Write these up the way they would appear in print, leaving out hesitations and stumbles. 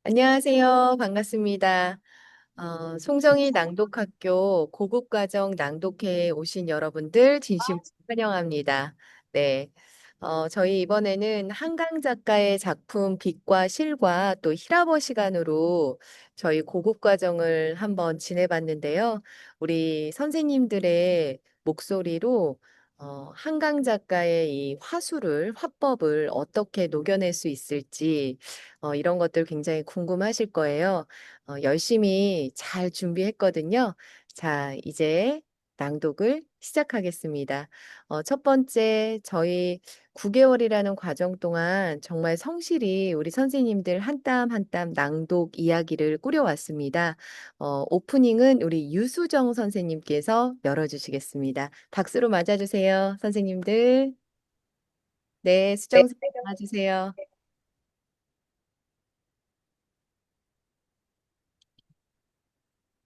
안녕하세요. 반갑습니다. 송정희 낭독학교 고급과정 낭독회에 오신 여러분들 진심으로 환영합니다. 네. 저희 이번에는 한강 작가의 작품 빛과 실과 또 히라버 시간으로 저희 고급과정을 한번 지내봤는데요. 우리 선생님들의 목소리로 한강 작가의 이 화법을 어떻게 녹여낼 수 있을지 이런 것들 굉장히 궁금하실 거예요. 열심히 잘 준비했거든요. 자, 이제 낭독을 시작하겠습니다. 첫 번째, 저희 9개월이라는 과정 동안 정말 성실히 우리 선생님들 한 땀 한 땀 낭독 이야기를 꾸려왔습니다. 오프닝은 우리 유수정 선생님께서 열어주시겠습니다. 박수로 맞아주세요, 선생님들. 네, 수정 선생님 나와주세요.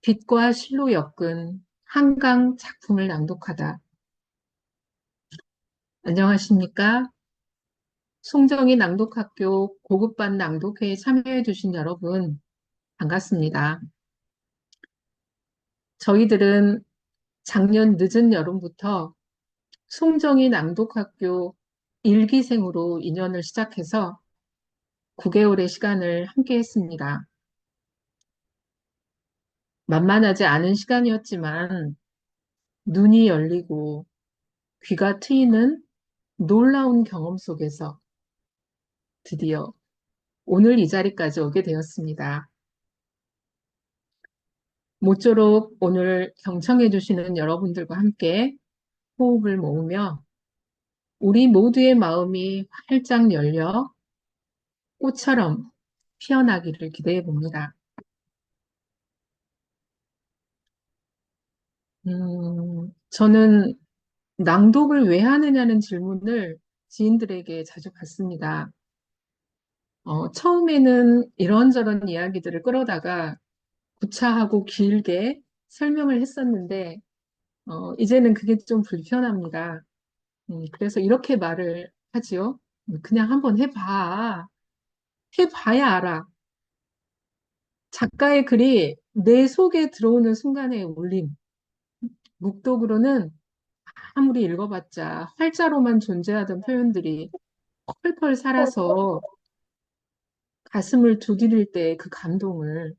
빛과 실로 엮은 한강 작품을 낭독하다. 안녕하십니까? 송정희 낭독학교 고급반 낭독회에 참여해주신 여러분, 반갑습니다. 저희들은 작년 늦은 여름부터 송정희 낭독학교 일기생으로 인연을 시작해서 9개월의 시간을 함께 했습니다. 만만하지 않은 시간이었지만 눈이 열리고 귀가 트이는 놀라운 경험 속에서 드디어 오늘 이 자리까지 오게 되었습니다. 모쪼록 오늘 경청해 주시는 여러분들과 함께 호흡을 모으며 우리 모두의 마음이 활짝 열려 꽃처럼 피어나기를 기대해 봅니다. 저는 낭독을 왜 하느냐는 질문을 지인들에게 자주 받습니다. 처음에는 이런저런 이야기들을 끌어다가 구차하고 길게 설명을 했었는데, 이제는 그게 좀 불편합니다. 그래서 이렇게 말을 하지요. 그냥 한번 해봐. 해봐야 알아. 작가의 글이 내 속에 들어오는 순간의 울림. 묵독으로는 아무리 읽어봤자 활자로만 존재하던 표현들이 펄펄 살아서 가슴을 두드릴 때 그 감동을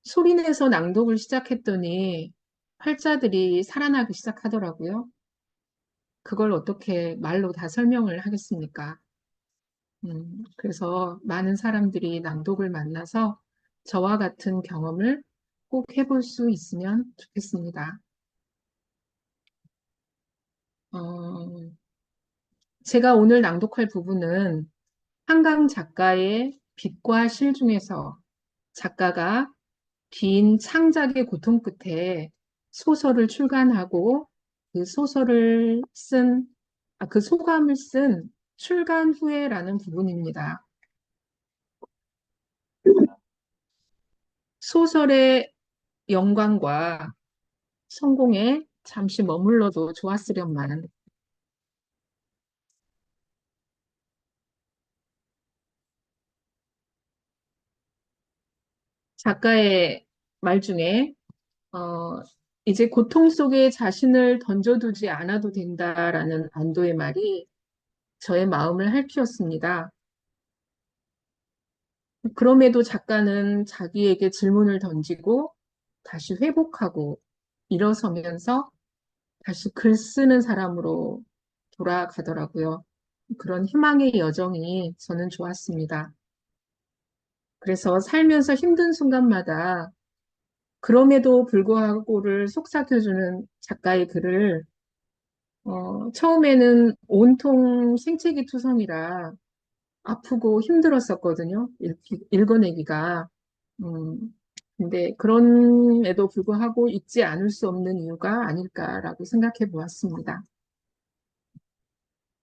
소리내서 낭독을 시작했더니 활자들이 살아나기 시작하더라고요. 그걸 어떻게 말로 다 설명을 하겠습니까? 그래서 많은 사람들이 낭독을 만나서 저와 같은 경험을 꼭 해볼 수 있으면 좋겠습니다. 어, 제가 오늘 낭독할 부분은 한강 작가의 빛과 실 중에서 작가가 긴 창작의 고통 끝에 소설을 출간하고 그 소설을 쓴, 그 소감을 쓴 출간 후에라는 부분입니다. 소설의 영광과 성공에 잠시 머물러도 좋았으련만 작가의 말 중에 어, 이제 고통 속에 자신을 던져두지 않아도 된다라는 안도의 말이 저의 마음을 핥히었습니다. 그럼에도 작가는 자기에게 질문을 던지고 다시 회복하고 일어서면서 다시 글 쓰는 사람으로 돌아가더라고요. 그런 희망의 여정이 저는 좋았습니다. 그래서 살면서 힘든 순간마다 그럼에도 불구하고를 속삭여주는 작가의 글을 처음에는 온통 생채기 투성이라 아프고 힘들었었거든요. 읽어내기가. 음, 근데 그럼에도 불구하고 읽지 않을 수 없는 이유가 아닐까라고 생각해 보았습니다.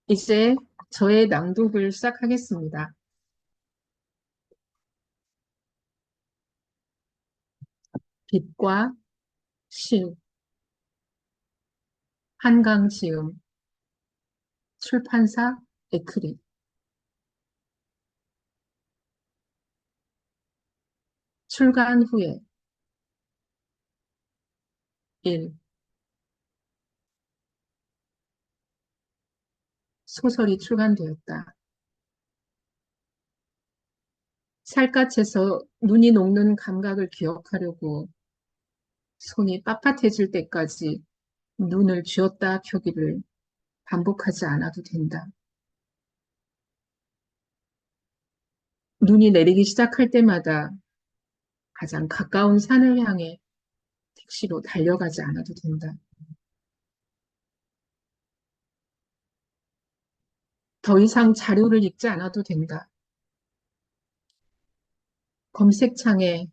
이제 저의 낭독을 시작하겠습니다. 빛과 실, 한강 지음, 출판사 에크리. 출간 후에 1. 소설이 출간되었다. 살갗에서 눈이 녹는 감각을 기억하려고 손이 빳빳해질 때까지 눈을 쥐었다 켜기를 반복하지 않아도 된다. 눈이 내리기 시작할 때마다 가장 가까운 산을 향해 택시로 달려가지 않아도 된다. 더 이상 자료를 읽지 않아도 된다. 검색창에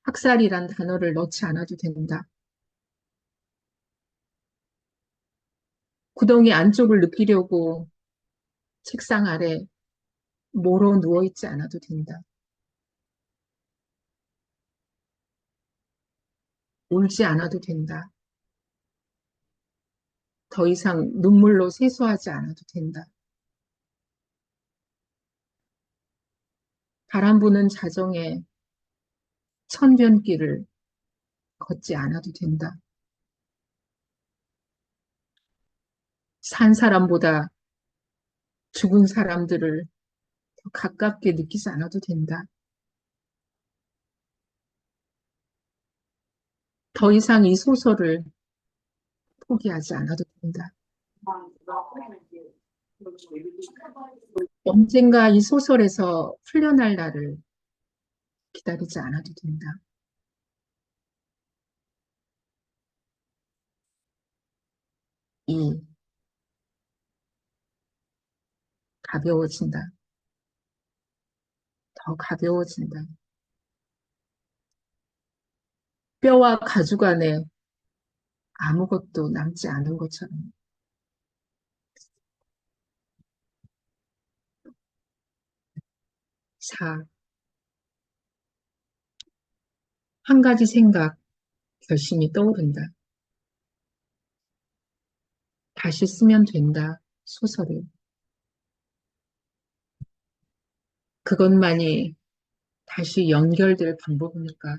학살이란 단어를 넣지 않아도 된다. 구덩이 안쪽을 느끼려고 책상 아래 모로 누워있지 않아도 된다. 울지 않아도 된다. 더 이상 눈물로 세수하지 않아도 된다. 바람 부는 자정에 천변길을 걷지 않아도 된다. 산 사람보다 죽은 사람들을 더 가깝게 느끼지 않아도 된다. 더 이상 이 소설을 포기하지 않아도 된다. 언젠가 이 소설에서 풀려날 날을 기다리지 않아도 된다. 이 가벼워진다. 더 가벼워진다. 뼈와 가죽 안에 아무것도 남지 않은 것처럼. 4. 한 가지 생각, 결심이 떠오른다. 다시 쓰면 된다. 소설을. 그것만이 다시 연결될 방법일까?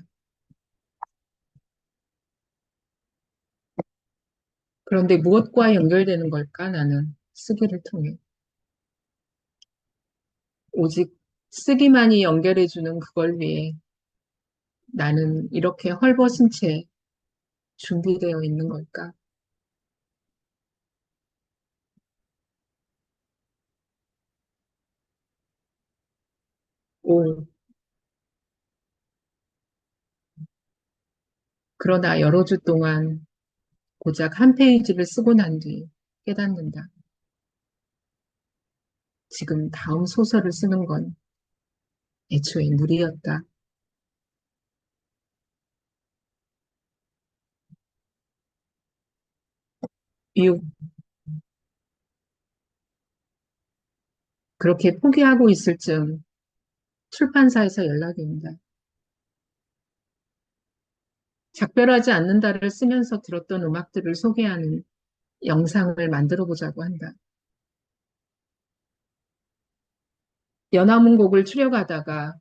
그런데 무엇과 연결되는 걸까? 나는 쓰기를 통해. 오직 쓰기만이 연결해주는 그걸 위해 나는 이렇게 헐벗은 채 준비되어 있는 걸까? 오, 그러나 여러 주 동안 고작 한 페이지를 쓰고 난 뒤 깨닫는다. 지금 다음 소설을 쓰는 건 애초에 무리였다. 6. 그렇게 포기하고 있을 즈음 출판사에서 연락이 온다. 작별하지 않는다를 쓰면서 들었던 음악들을 소개하는 영상을 만들어 보자고 한다. 연화문 곡을 추려가다가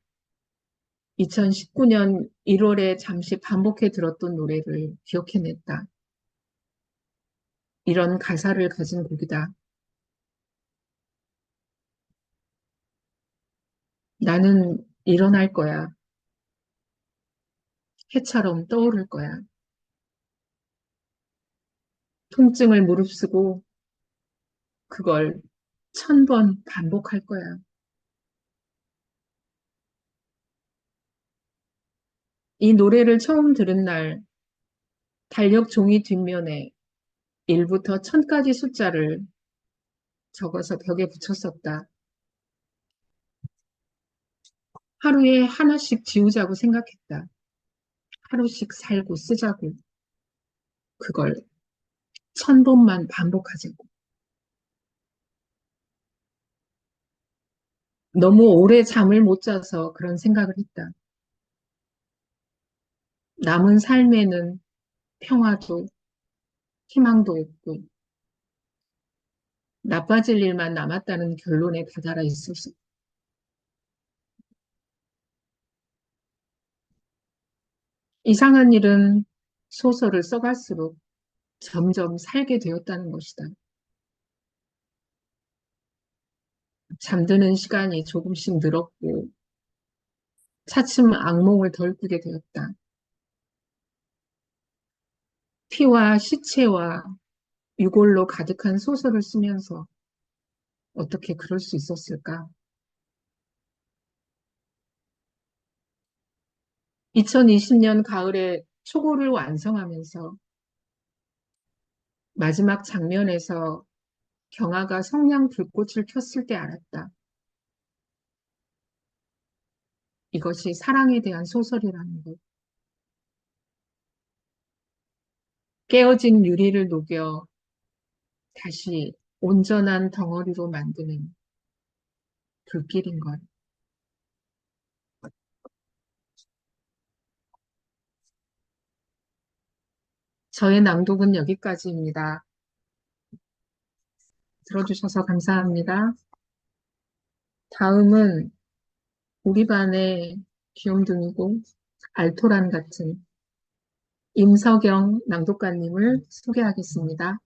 2019년 1월에 잠시 반복해 들었던 노래를 기억해냈다. 이런 가사를 가진 곡이다. 나는 일어날 거야. 해처럼 떠오를 거야. 통증을 무릅쓰고 그걸 1000번 반복할 거야. 이 노래를 처음 들은 날 달력 종이 뒷면에 1부터 1000까지 숫자를 적어서 벽에 붙였었다. 하루에 하나씩 지우자고 생각했다. 하루씩 살고 쓰자고. 그걸 1000번만 반복하자고. 너무 오래 잠을 못 자서 그런 생각을 했다. 남은 삶에는 평화도 희망도 없고 나빠질 일만 남았다는 결론에 다다라 있었어. 이상한 일은 소설을 써갈수록 점점 살게 되었다는 것이다. 잠드는 시간이 조금씩 늘었고 차츰 악몽을 덜 꾸게 되었다. 피와 시체와 유골로 가득한 소설을 쓰면서 어떻게 그럴 수 있었을까? 2020년 가을에 초고를 완성하면서 마지막 장면에서 경아가 성냥 불꽃을 켰을 때 알았다. 이것이 사랑에 대한 소설이라는 것. 깨어진 유리를 녹여 다시 온전한 덩어리로 만드는 불길인 것. 저의 낭독은 여기까지입니다. 들어주셔서 감사합니다. 다음은 우리 반의 귀염둥이고 알토란 같은 임석영 낭독가님을 소개하겠습니다.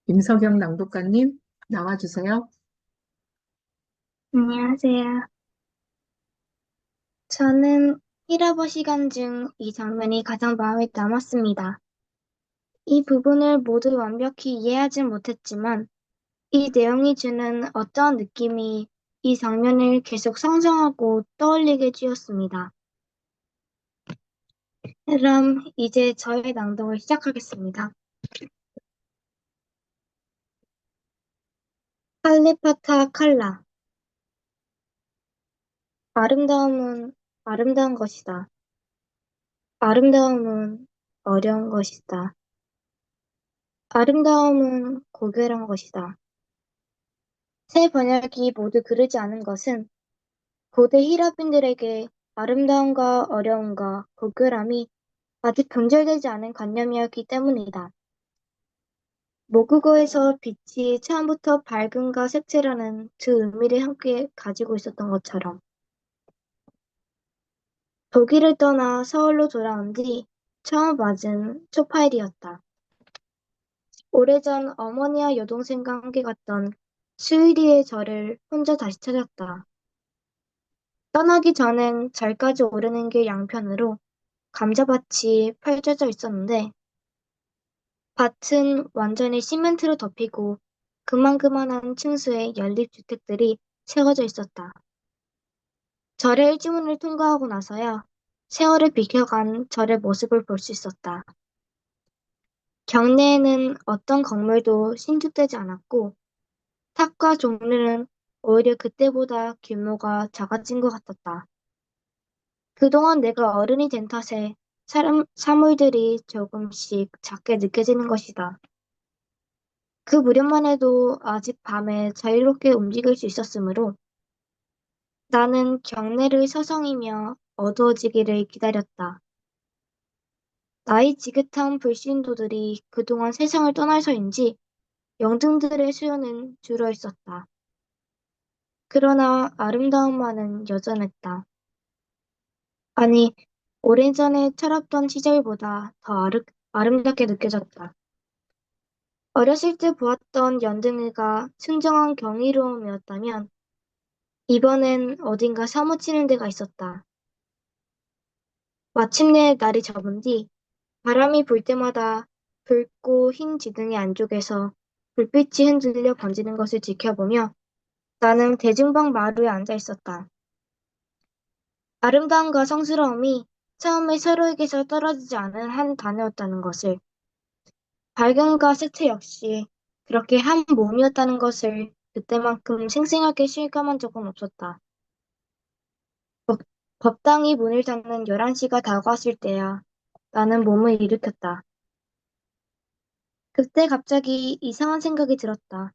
임석영 낭독가님, 나와주세요. 안녕하세요. 저는 1화버 시간 중 이 장면이 가장 마음에 남았습니다. 이 부분을 모두 완벽히 이해하진 못했지만 이 내용이 주는 어떠한 느낌이 이 장면을 계속 상상하고 떠올리게 해주었습니다. 그럼 이제 저의 낭독을 시작하겠습니다. 칼리파타 칼라. 아름다움은 아름다운 것이다. 아름다움은 어려운 것이다. 아름다움은 고결한 것이다. 세 번역이 모두 그르지 않은 것은 고대 히라빈들에게 아름다움과 어려움과 고결함이 아직 변절되지 않은 관념이었기 때문이다. 모국어에서 빛이 처음부터 밝음과 색채라는 두 의미를 함께 가지고 있었던 것처럼 독일을 떠나 서울로 돌아온 뒤 처음 맞은 초파일이었다. 오래전 어머니와 여동생과 함께 갔던 수유리의 절을 혼자 다시 찾았다. 떠나기 전엔 절까지 오르는 길 양편으로 감자밭이 펼쳐져 있었는데 밭은 완전히 시멘트로 덮이고 그만그만한 층수의 연립주택들이 세워져 있었다. 절의 일주문을 통과하고 나서야 세월을 비켜간 절의 모습을 볼 수 있었다. 경내에는 어떤 건물도 신축되지 않았고 탑과 종류는 오히려 그때보다 규모가 작아진 것 같았다. 그동안 내가 어른이 된 탓에 사물들이 조금씩 작게 느껴지는 것이다. 그 무렵만 해도 아직 밤에 자유롭게 움직일 수 있었으므로 나는 경내를 서성이며 어두워지기를 기다렸다. 나이 지긋한 불신도들이 그동안 세상을 떠나서인지 영등들의 수요는 줄어 있었다. 그러나 아름다움만은 여전했다. 아니, 오래전에 철없던 시절보다 더 아름답게 느껴졌다. 어렸을 때 보았던 연등이가 순정한 경이로움이었다면 이번엔 어딘가 사무치는 데가 있었다. 마침내 날이 접은 뒤 바람이 불 때마다 붉고 흰 지등의 안쪽에서 불빛이 흔들려 번지는 것을 지켜보며 나는 대중방 마루에 앉아 있었다. 아름다움과 성스러움이 처음에 서로에게서 떨어지지 않은 한 단어였다는 것을, 밝음과 색채 역시 그렇게 한 몸이었다는 것을 그때만큼 생생하게 실감한 적은 없었다. 법, 법당이 문을 닫는 11시가 다가왔을 때야 나는 몸을 일으켰다. 그때 갑자기 이상한 생각이 들었다.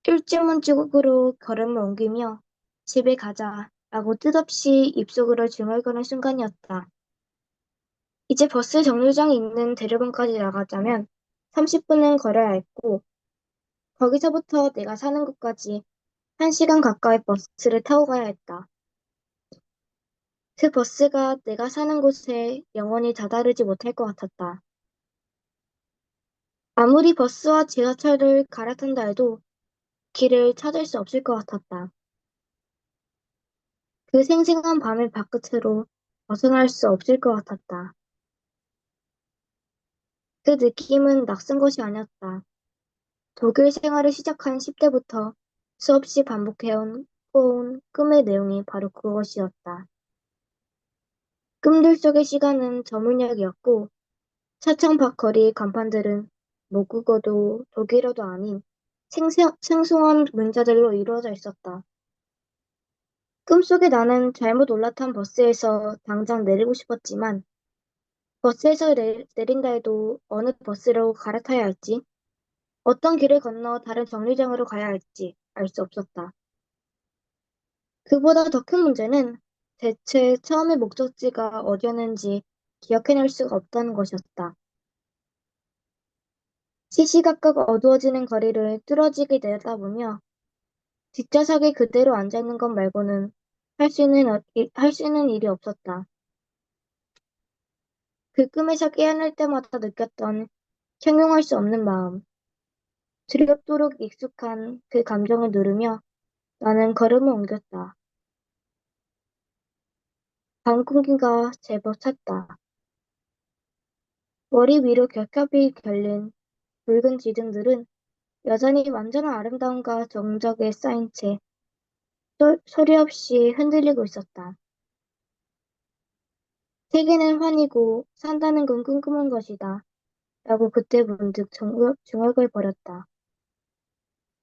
일주문 쪽으로 걸음을 옮기며 집에 가자라고 뜻없이 입속으로 중얼거리는 순간이었다. 이제 버스 정류장이 있는 대로변까지 나가자면 30분은 걸어야 했고 거기서부터 내가 사는 곳까지 1시간 가까이 버스를 타고 가야 했다. 그 버스가 내가 사는 곳에 영원히 다다르지 못할 것 같았다. 아무리 버스와 지하철을 갈아탄다 해도 길을 찾을 수 없을 것 같았다. 그 생생한 밤의 발끝으로 벗어날 수 없을 것 같았다. 그 느낌은 낯선 것이 아니었다. 독일 생활을 시작한 10대부터 수없이 반복해온 꿈의 내용이 바로 그것이었다. 꿈들 속의 시간은 저물녘이었고 차창 밖 거리 간판들은 모국어도 독일어도 아닌 생소한 문자들로 이루어져 있었다. 꿈속에 나는 잘못 올라탄 버스에서 당장 내리고 싶었지만 버스에서 내린다 해도 어느 버스로 갈아타야 할지, 어떤 길을 건너 다른 정류장으로 가야 할지 알 수 없었다. 그보다 더 큰 문제는 대체 처음의 목적지가 어디였는지 기억해낼 수가 없다는 것이었다. 시시각각 어두워지는 거리를 뚫어지게 내다보며 뒷좌석에 그대로 앉아있는 것 말고는 할 수 있는 일이 없었다. 그 꿈에서 깨어날 때마다 느꼈던 형용할 수 없는 마음, 두렵도록 익숙한 그 감정을 누르며 나는 걸음을 옮겼다. 밤 공기가 제법 찼다. 머리 위로 겹겹이 결린 붉은 지등들은 여전히 완전한 아름다움과 정적에 쌓인 채 소리 없이 흔들리고 있었다. 세계는 환이고 산다는 건 꿈꾸는 것이다. 라고 그때 문득 중얼거려 버렸다.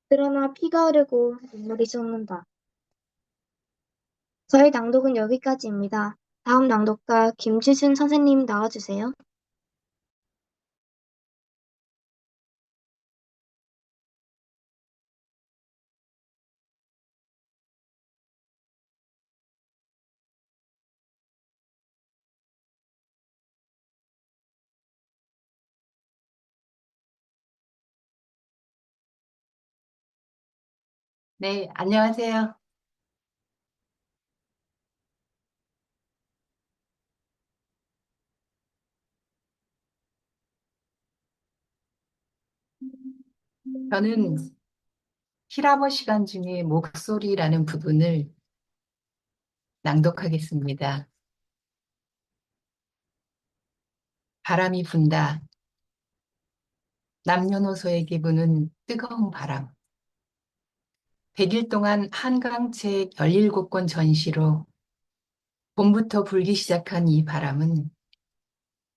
그러나 피가 흐르고 눈물이 쏟는다. 저의 낭독은 여기까지입니다. 다음 낭독가 김지순 선생님 나와주세요. 네, 안녕하세요. 저는 히라버 시간 중에 목소리라는 부분을 낭독하겠습니다. 바람이 분다. 남녀노소에게 부는 뜨거운 바람. 100일 동안 한강책 17권 전시로 봄부터 불기 시작한 이 바람은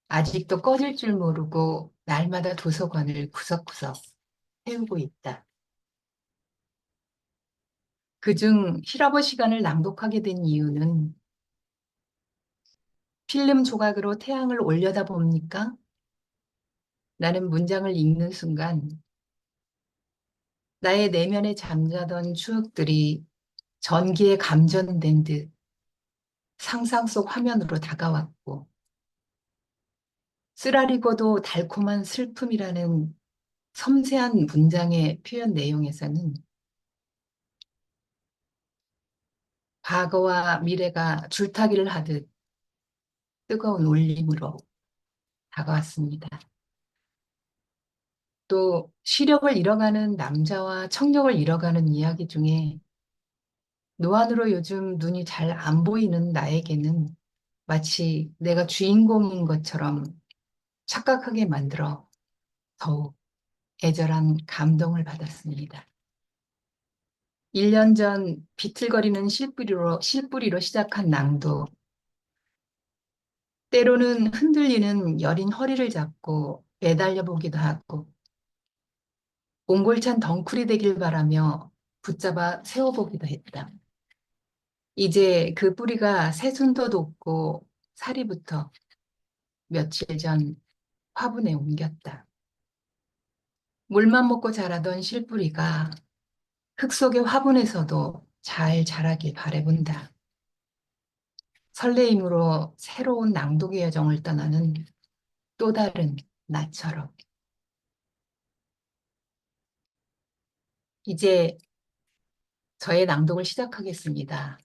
아직도 꺼질 줄 모르고 날마다 도서관을 구석구석 태우고 있다. 그중 히라버 시간을 낭독하게 된 이유는 필름 조각으로 태양을 올려다 봅니까? 라는 문장을 읽는 순간 나의 내면에 잠자던 추억들이 전기에 감전된 듯 상상 속 화면으로 다가왔고 쓰라리고도 달콤한 슬픔이라는 섬세한 문장의 표현 내용에서는 과거와 미래가 줄타기를 하듯 뜨거운 울림으로 다가왔습니다. 또 시력을 잃어가는 남자와 청력을 잃어가는 이야기 중에 노안으로 요즘 눈이 잘 안 보이는 나에게는 마치 내가 주인공인 것처럼 착각하게 만들어 더욱 애절한 감동을 받았습니다. 1년 전 비틀거리는 실뿌리로 시작한 낭독. 때로는 흔들리는 여린 허리를 잡고 매달려 보기도 하고 옹골찬 덩쿨이 되길 바라며 붙잡아 세워보기도 했다. 이제 그 뿌리가 새순도 돋고 살이 붙어 며칠 전 화분에 옮겼다. 물만 먹고 자라던 실뿌리가 흙 속의 화분에서도 잘 자라길 바라본다. 설레임으로 새로운 낭독의 여정을 떠나는 또 다른 나처럼. 이제 저의 낭독을 시작하겠습니다.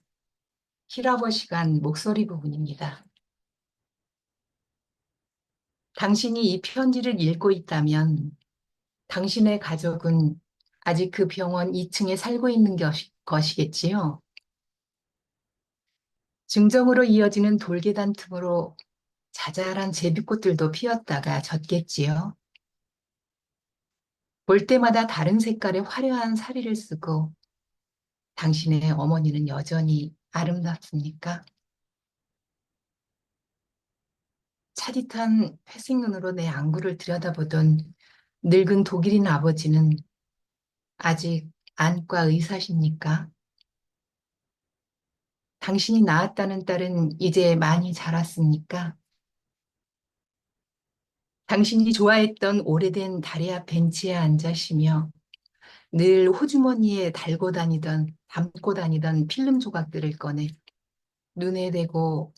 히라버시간 목소리 부분입니다. 당신이 이 편지를 읽고 있다면 당신의 가족은 아직 그 병원 2층에 살고 있는 것이겠지요. 중정으로 이어지는 돌계단 틈으로 자잘한 제비꽃들도 피었다가 졌겠지요. 볼 때마다 다른 색깔의 화려한 사리를 쓰고 당신의 어머니는 여전히 아름답습니까? 차디탄 회색 눈으로 내 안구를 들여다보던 늙은 독일인 아버지는 아직 안과 의사십니까? 당신이 낳았다는 딸은 이제 많이 자랐습니까? 당신이 좋아했던 오래된 다리아 벤치에 앉으시며 늘 호주머니에 담고 다니던 필름 조각들을 꺼내 눈에 대고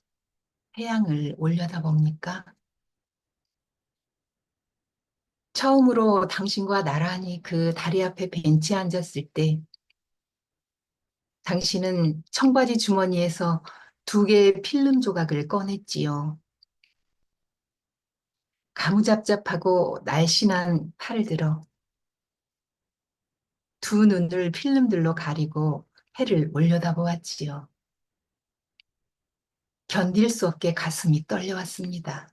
태양을 올려다봅니까? 처음으로 당신과 나란히 그 다리 앞에 벤치에 앉았을 때 당신은 청바지 주머니에서 2개의 필름 조각을 꺼냈지요. 가무잡잡하고 날씬한 팔을 들어 2눈을 필름들로 가리고 해를 올려다보았지요. 견딜 수 없게 가슴이 떨려왔습니다.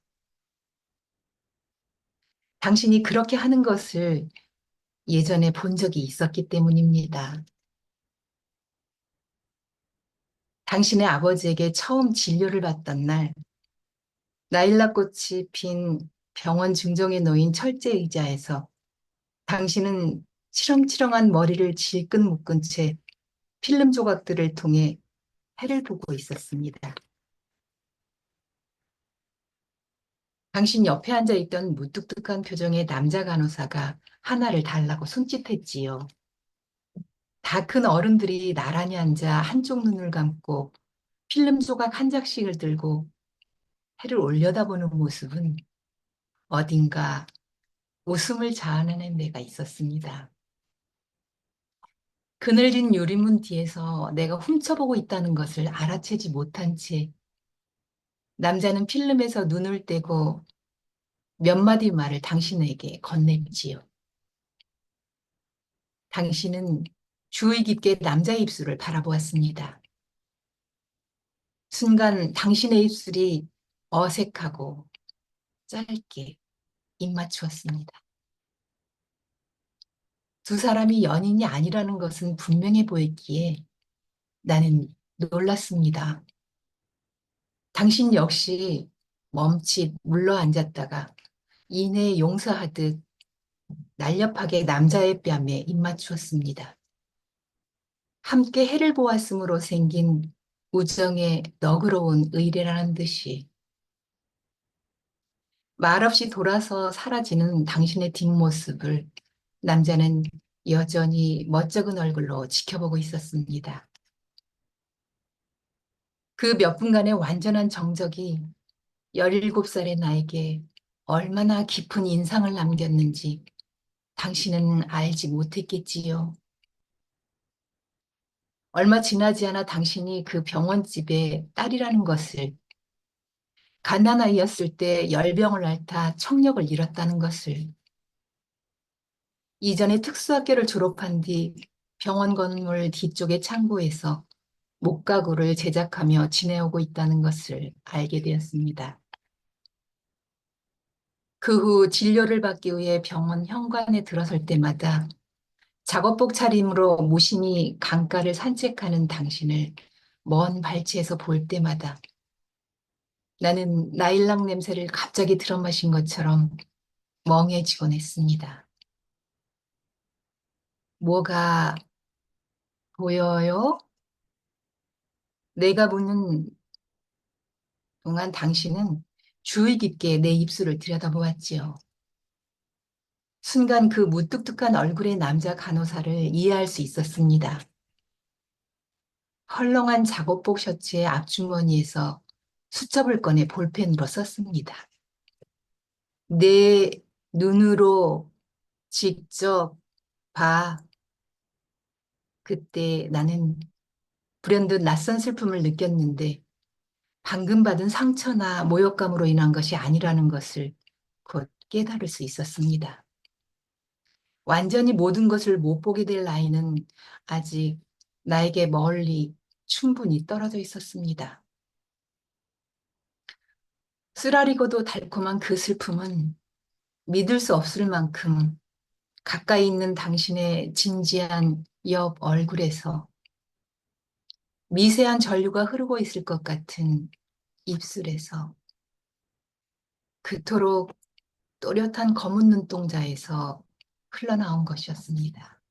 당신이 그렇게 하는 것을 예전에 본 적이 있었기 때문입니다. 당신의 아버지에게 처음 진료를 받던 날, 나일락꽃이 핀 병원 중정에 놓인 철제 의자에서 당신은 치렁치렁한 머리를 질끈 묶은 채 필름 조각들을 통해 해를 보고 있었습니다. 당신 옆에 앉아 있던 무뚝뚝한 표정의 남자 간호사가 하나를 달라고 손짓했지요. 다 큰 어른들이 나란히 앉아 한쪽 눈을 감고 필름 조각 한 장씩을 들고 해를 올려다보는 모습은 어딘가 웃음을 자아내는 데가 있었습니다. 그늘진 유리문 뒤에서 내가 훔쳐보고 있다는 것을 알아채지 못한 채 남자는 필름에서 눈을 떼고 몇 마디 말을 당신에게 건넸지요. 당신은 주의 깊게 남자의 입술을 바라보았습니다. 순간 당신의 입술이 어색하고 짧게 입 맞추었습니다. 2사람이 연인이 아니라는 것은 분명해 보였기에 나는 놀랐습니다. 당신 역시 멈칫 물러 앉았다가 이내 용서하듯 날렵하게 남자의 뺨에 입맞추었습니다. 함께 해를 보았으므로 생긴 우정의 너그러운 의뢰라는 듯이 말없이 돌아서 사라지는 당신의 뒷모습을 남자는 여전히 멋쩍은 얼굴로 지켜보고 있었습니다. 그 몇 분간의 완전한 정적이 17살의 나에게 얼마나 깊은 인상을 남겼는지 당신은 알지 못했겠지요. 얼마 지나지 않아 당신이 그 병원집의 딸이라는 것을, 갓난아이였을 때 열병을 앓다 청력을 잃었다는 것을, 이전에 특수학교를 졸업한 뒤 병원 건물 뒤쪽의 창고에서 목가구를 제작하며 지내오고 있다는 것을 알게 되었습니다. 그 후 진료를 받기 위해 병원 현관에 들어설 때마다 작업복 차림으로 무심히 강가를 산책하는 당신을 먼 발치에서 볼 때마다 나는 나일락 냄새를 갑자기 들어마신 것처럼 멍해지곤 했습니다. 뭐가 보여요? 내가 묻는 동안 당신은 주의 깊게 내 입술을 들여다보았지요. 순간 그 무뚝뚝한 얼굴의 남자 간호사를 이해할 수 있었습니다. 헐렁한 작업복 셔츠의 앞주머니에서 수첩을 꺼내 볼펜으로 썼습니다. 내 눈으로 직접 봐. 그때 나는 불현듯 낯선 슬픔을 느꼈는데 방금 받은 상처나 모욕감으로 인한 것이 아니라는 것을 곧 깨달을 수 있었습니다. 완전히 모든 것을 못 보게 될 나이는 아직 나에게 멀리 충분히 떨어져 있었습니다. 쓰라리고도 달콤한 그 슬픔은 믿을 수 없을 만큼 가까이 있는 당신의 진지한 옆 얼굴에서 미세한 전류가 흐르고 있을 것 같은 입술에서 그토록 또렷한 검은 눈동자에서 흘러나온 것이었습니다.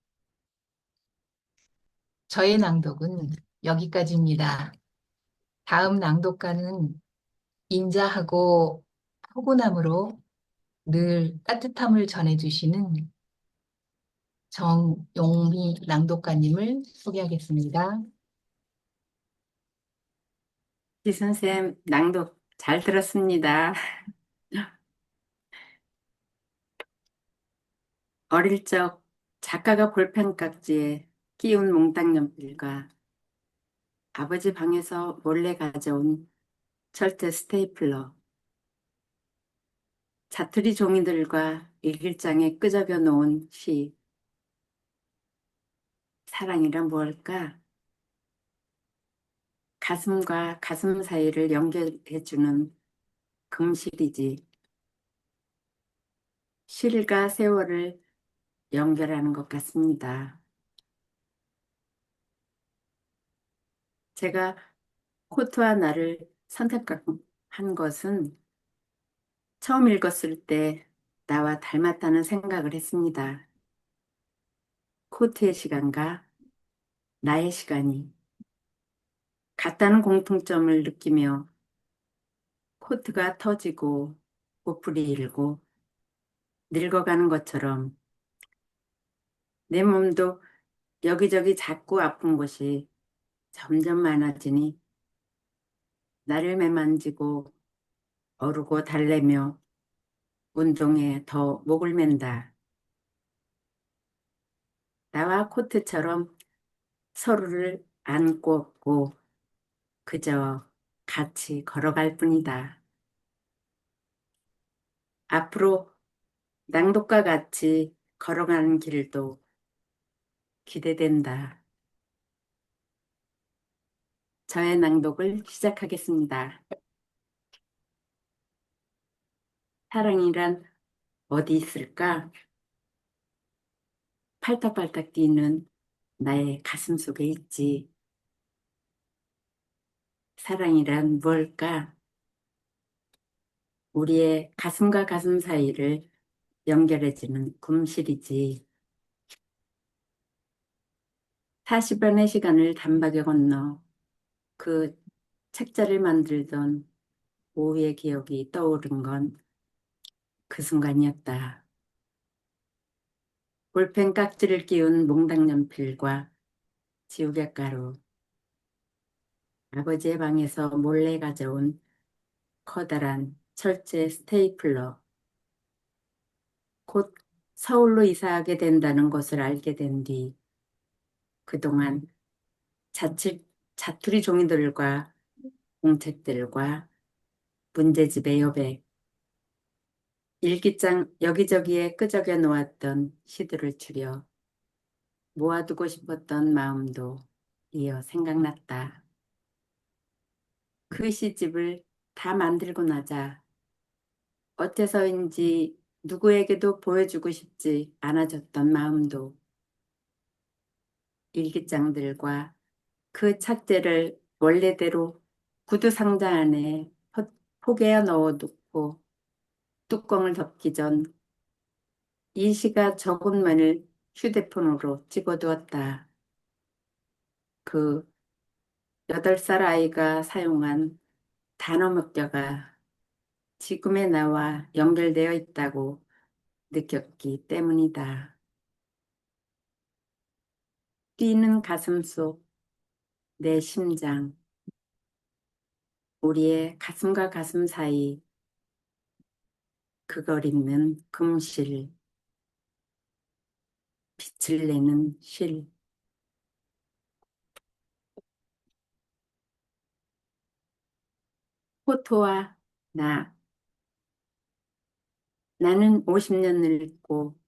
저의 낭독은 여기까지입니다. 다음 낭독가는 인자하고 포근함으로 늘 따뜻함을 전해주시는 정용미 낭독가님을 소개하겠습니다. 선생님, 낭독 잘 들었습니다. 어릴 적 작가가 볼펜깍지에 끼운 몽땅 연필과 아버지 방에서 몰래 가져온 철제 스테이플러, 자투리 종이들과 일기장에 끄적여 놓은 시, 사랑이란 무엇일까? 가슴과 가슴 사이를 연결해주는 금실이지. 실과 세월을 연결하는 것 같습니다. 제가 코트와 나를 선택한 것은 처음 읽었을 때 나와 닮았다는 생각을 했습니다. 코트의 시간과 나의 시간이 같다는 공통점을 느끼며 코트가 터지고 보풀이 일고 늙어가는 것처럼 내 몸도 여기저기 작고 아픈 곳이 점점 많아지니 나를 매만지고 어르고 달래며 운동에 더 목을 맨다. 나와 코트처럼 서로를 안고 업고 그저 같이 걸어갈 뿐이다. 앞으로 낭독과 같이 걸어가는 길도 기대된다. 저의 낭독을 시작하겠습니다. 사랑이란 어디 있을까? 팔딱팔딱 뛰는 나의 가슴 속에 있지. 사랑이란 뭘까? 우리의 가슴과 가슴 사이를 연결해주는 금실이지. 40여의 시간을 단박에 건너 그 책자를 만들던 오후의 기억이 떠오른 건 그 순간이었다. 볼펜 깍지를 끼운 몽당 연필과 지우개 가루, 아버지의 방에서 몰래 가져온 커다란 철제 스테이플러, 곧 서울로 이사하게 된다는 것을 알게 된 뒤 그동안 자투리 종이들과 공책들과 문제집의 여백, 일기장 여기저기에 끄적여 놓았던 시들을 추려 모아두고 싶었던 마음도 이어 생각났다. 그 시집을 다 만들고 나자 어째서인지 누구에게도 보여주고 싶지 않아졌던 마음도 일기장들과 그 착재를 원래대로 구두 상자 안에 포개어 넣어두고 뚜껑을 덮기 전 이 시가 적은 면을 휴대폰으로 찍어두었다. 그 8살 아이가 사용한 단어 몇 개가 지금의 나와 연결되어 있다고 느꼈기 때문이다. 뛰는 가슴 속 내 심장, 우리의 가슴과 가슴 사이 그걸 잇는 금실, 빛을 내는 실. 코트와 나. 나는 50년 늙고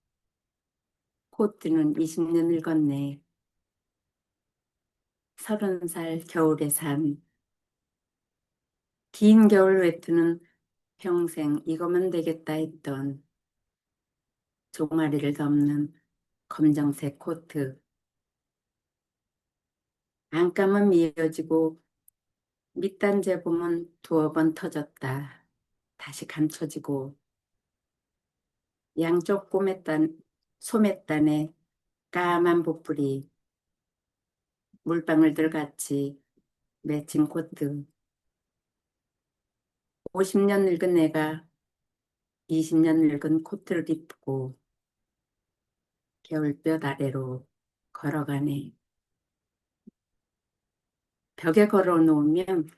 코트는 20년 늙었네. 30살 겨울의 삶. 긴 겨울 외투는 평생 이거면 되겠다 했던 종아리를 덮는 검정색 코트. 안감은 미어지고 밑단 재봄은 두어 번 터졌다. 다시 감춰지고 양쪽 소매단에 까만 붓불이 물방울들 같이 맺힌 코트. 50년 늙은 내가 20년 늙은 코트를 입고 겨울볕 아래로 걸어가네. 벽에 걸어놓으면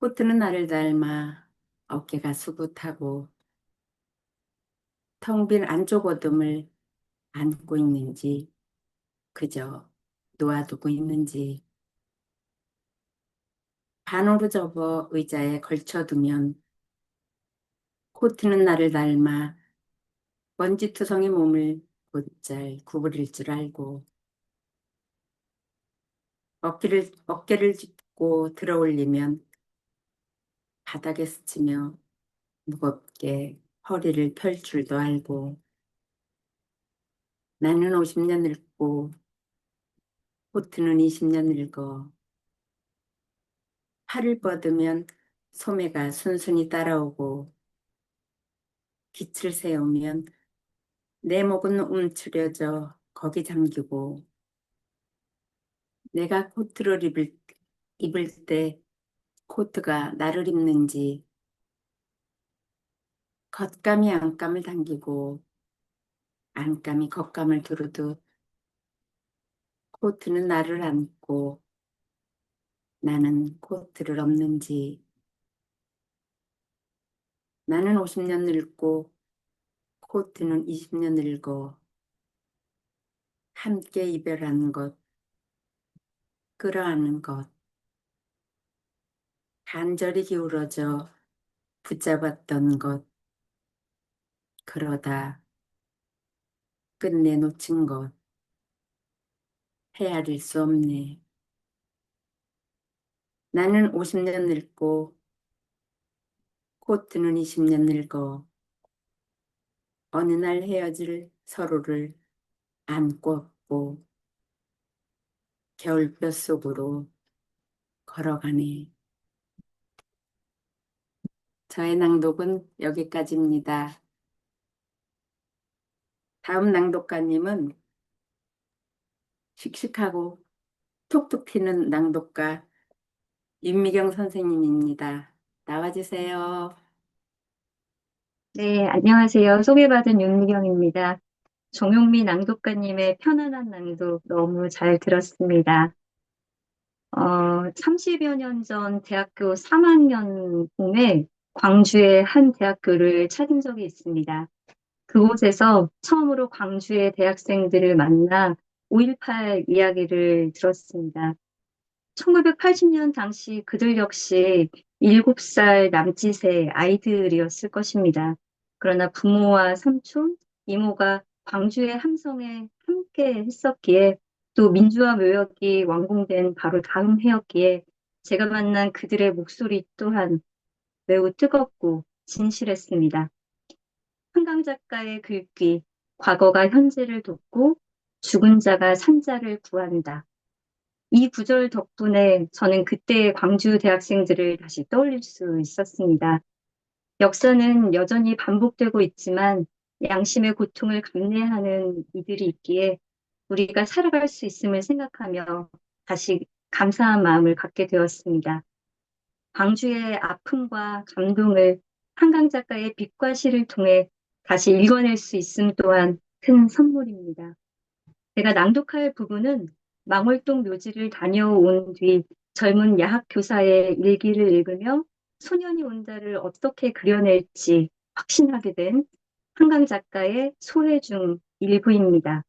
코트는 나를 닮아 어깨가 수긋하고 텅 빈 안쪽 어둠을 안고 있는지 그저 놓아두고 있는지 반으로 접어 의자에 걸쳐두면 코트는 나를 닮아 먼지투성이 몸을 곧잘 구부릴 줄 알고 어깨를 짚고 들어올리면 바닥에 스치며 무겁게 허리를 펼 줄도 알고 나는 50년 늙고 코트는 20년 늙어 팔을 뻗으면 소매가 순순히 따라오고 빛을 세우면 내 목은 움츠려져 거기 잠기고 내가 코트를 입을 때 코트가 나를 입는지 겉감이 안감을 당기고 안감이 겉감을 두르듯 코트는 나를 안고 나는 코트를 엎는지 나는 50년 늙고 코트는 20년 늙어 함께 이별한 것, 끌어안는 것, 간절히 기울어져 붙잡았던 것, 그러다 끝내 놓친 것, 헤아릴 수 없네. 나는 50년 늙고 코트는 20년 늙어 어느 날 헤어질 서로를 안고 업고 겨울볕 속으로 걸어가네. 저의 낭독은 여기까지입니다. 다음 낭독가님은 씩씩하고 톡톡 튀는 낭독가 윤미경 선생님입니다. 나와주세요. 네, 안녕하세요. 소개받은 윤미경입니다. 정용미 낭독가님의 편안한 낭독 너무 잘 들었습니다. 30여 년 전 대학교 3학년 봄에 광주의 한 대학교를 찾은 적이 있습니다. 그곳에서 처음으로 광주의 대학생들을 만나 5.18 이야기를 들었습니다. 1980년 당시 그들 역시 7살 남짓의 아이들이었을 것입니다. 그러나 부모와 삼촌, 이모가 광주의 함성에 함께 했었기에 또 민주화 묘역이 완공된 바로 다음 해였기에 제가 만난 그들의 목소리 또한 매우 뜨겁고 진실했습니다. 한강 작가의 글귀, 과거가 현재를 돕고 죽은 자가 산자를 구한다. 이 구절 덕분에 저는 그때의 광주 대학생들을 다시 떠올릴 수 있었습니다. 역사는 여전히 반복되고 있지만 양심의 고통을 감내하는 이들이 있기에 우리가 살아갈 수 있음을 생각하며 다시 감사한 마음을 갖게 되었습니다. 광주의 아픔과 감동을 한강 작가의 빛과 시를 통해 다시 읽어낼 수 있음 또한 큰 선물입니다. 제가 낭독할 부분은 망월동 묘지를 다녀온 뒤 젊은 야학 교사의 일기를 읽으며 소년이 온다를 어떻게 그려낼지 확신하게 된 한강 작가의 소회 중 일부입니다.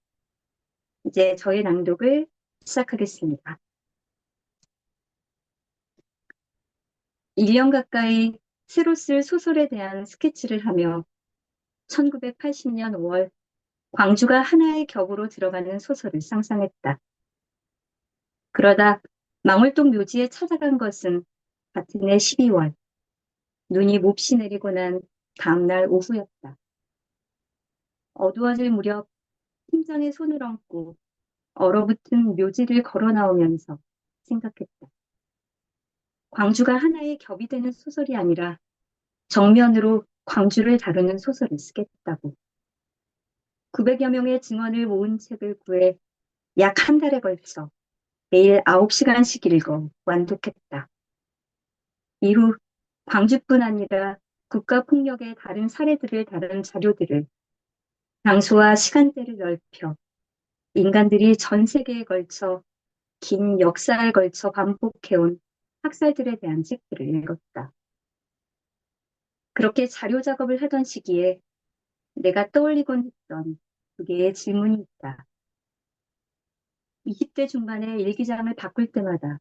이제 저의 낭독을 시작하겠습니다. 1년 가까이 새로 쓸 소설에 대한 스케치를 하며 1980년 5월 광주가 하나의 겹으로 들어가는 소설을 상상했다. 그러다 망월동 묘지에 찾아간 것은 같은 해 12월, 눈이 몹시 내리고 난 다음날 오후였다. 어두워질 무렵 심장에 손을 얹고 얼어붙은 묘지를 걸어 나오면서 생각했다. 광주가 하나의 겹이 되는 소설이 아니라 정면으로 광주를 다루는 소설을 쓰겠다고. 900여 명의 증언을 모은 책을 구해 약 한 달에 걸쳐 매일 9시간씩 읽어 완독했다. 이후 광주뿐 아니라 국가폭력의 다른 사례들을 다룬 자료들을 장소와 시간대를 넓혀 인간들이 전 세계에 걸쳐 긴 역사에 걸쳐 반복해온 학살들에 대한 책들을 읽었다. 그렇게 자료 작업을 하던 시기에 내가 떠올리곤 했던 두 개의 질문이 있다. 20대 중반에 일기장을 바꿀 때마다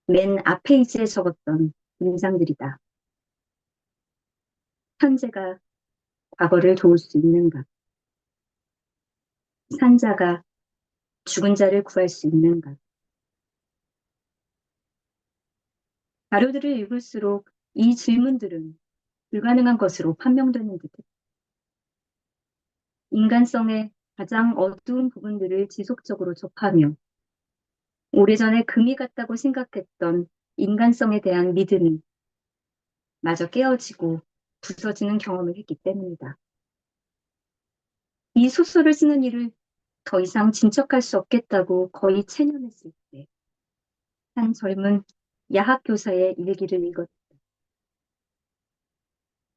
맨 앞 페이지에 적었던 문장들이다. 현재가 과거를 도울 수 있는가? 산자가 죽은 자를 구할 수 있는가? 자료들을 읽을수록 이 질문들은 불가능한 것으로 판명되는 듯했다. 인간성의 가장 어두운 부분들을 지속적으로 접하며 오래전에 금이 같다고 생각했던 인간성에 대한 믿음이 마저 깨어지고 부서지는 경험을 했기 때문이다. 이 소설을 쓰는 일을 더 이상 진척할 수 없겠다고 거의 체념했을 때, 한 젊은 야학 교사의 일기를 읽었다.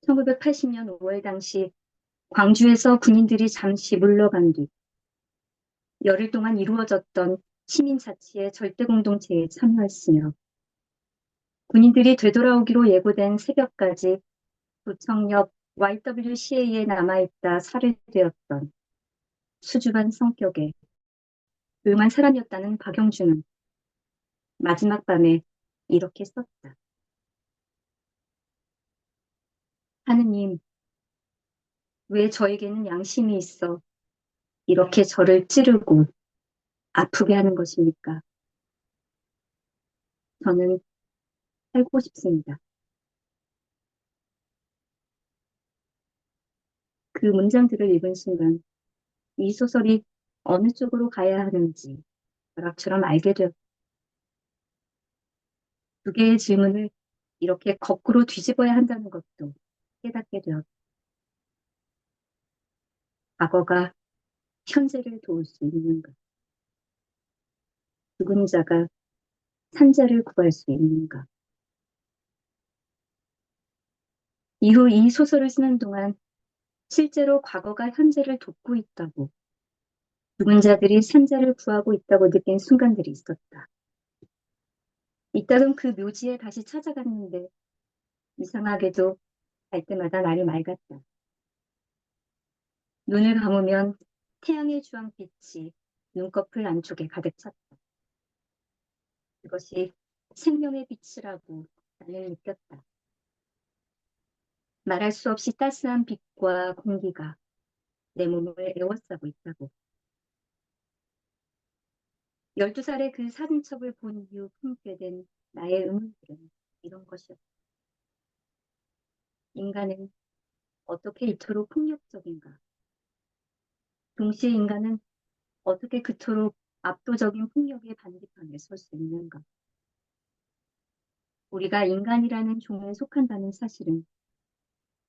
1980년 5월 당시 광주에서 군인들이 잠시 물러간 뒤 열흘 동안 이루어졌던 시민자치의 절대공동체에 참여했으며 군인들이 되돌아오기로 예고된 새벽까지 도청 옆 YWCA에 남아있다 살해되었던 수줍은 성격의 조용한 사람이었다는 박영준은 마지막 밤에 이렇게 썼다. 하느님, 왜 저에게는 양심이 있어 이렇게 저를 찌르고 아프게 하는 것입니까? 저는 살고 싶습니다. 그 문장들을 읽은 순간 이 소설이 어느 쪽으로 가야 하는지 벼락처럼 알게 되었다. 두 개의 질문을 이렇게 거꾸로 뒤집어야 한다는 것도 깨닫게 되었다. 과거가 현재를 도울 수 있는가? 죽은 자가 산자를 구할 수 있는가? 이후 이 소설을 쓰는 동안 실제로 과거가 현재를 돕고 있다고, 죽은 자들이 산자를 구하고 있다고 느낀 순간들이 있었다. 이따금 그 묘지에 다시 찾아갔는데 이상하게도 갈 때마다 날이 맑았다. 눈을 감으면 태양의 주황빛이 눈꺼풀 안쪽에 가득 찼다. 그것이 생명의 빛이라고 나는 느꼈다. 말할 수 없이 따스한 빛과 공기가 내 몸을 에워싸고 있다고. 12살에 그 사진첩을 본 이후 품게 된 나의 의문들은 이런 것이었다. 인간은 어떻게 이토록 폭력적인가? 동시에 인간은 어떻게 그토록 압도적인 폭력의 반대편에 설 수 있는가? 우리가 인간이라는 종에 속한다는 사실은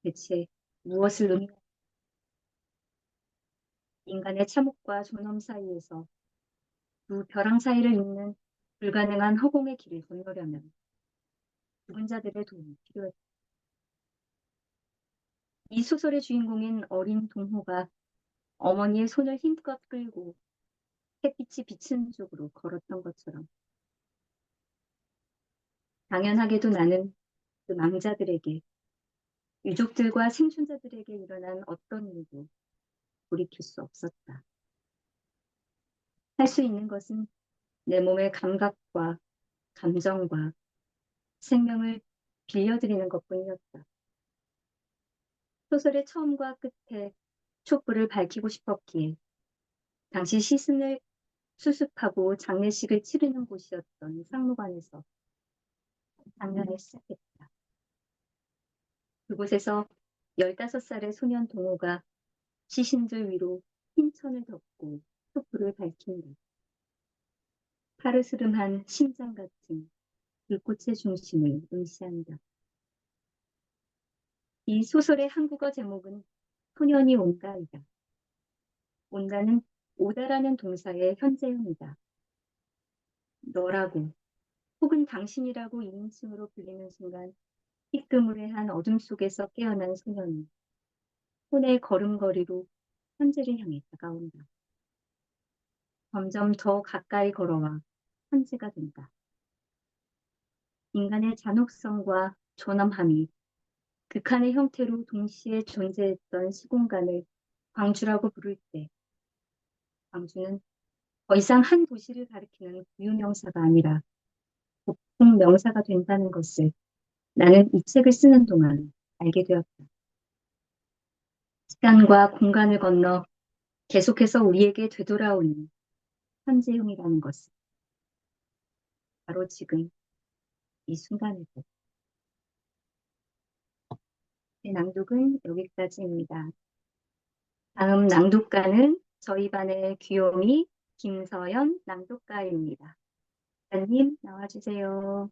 대체 무엇을 의미하는가? 인간의 참혹과 존엄 사이에서 두 벼랑 사이를 잇는 불가능한 허공의 길을 건너려면 죽은 자들의 도움이 필요했다. 이 소설의 주인공인 어린 동호가 어머니의 손을 힘껏 끌고 햇빛이 비치는 쪽으로 걸었던 것처럼 당연하게도 나는 그 망자들에게, 유족들과 생존자들에게 일어난 어떤 일도 돌이킬 수 없었다. 할 수 있는 것은 내 몸의 감각과 감정과 생명을 빌려드리는 것뿐이었다. 소설의 처음과 끝에 촛불을 밝히고 싶었기에 당시 시신을 수습하고 장례식을 치르는 곳이었던 상무관에서 장면을 시작했다. 그곳에서 15살의 소년 동호가 시신들 위로 흰 천을 덮고 촛불을 밝힌다. 파르스름한 심장 같은 불꽃의 중심을 응시한다. 이 소설의 한국어 제목은 소년이 온다이다. 온다는 오다라는 동사의 현재형이다. 너라고 혹은 당신이라고 이인칭으로 불리는 순간 희끄무레한 어둠 속에서 깨어난 소년이 혼의 걸음걸이로 현재를 향해 다가온다. 점점 더 가까이 걸어와 현재가 된다. 인간의 잔혹성과 존엄함이 극한의 형태로 동시에 존재했던 시공간을 광주라고 부를 때 광주는 더 이상 한 도시를 가리키는 부유명사가 아니라 복명사가 된다는 것을 나는 이 책을 쓰는 동안 알게 되었다. 시간과 공간을 건너 계속해서 우리에게 되돌아오는 현재형이라는 것을 바로 지금 이 순간에도. 제 낭독은 여기까지입니다. 다음 낭독가는 저희 반의 귀요미 김서연 낭독가입니다. 작가님 나와주세요.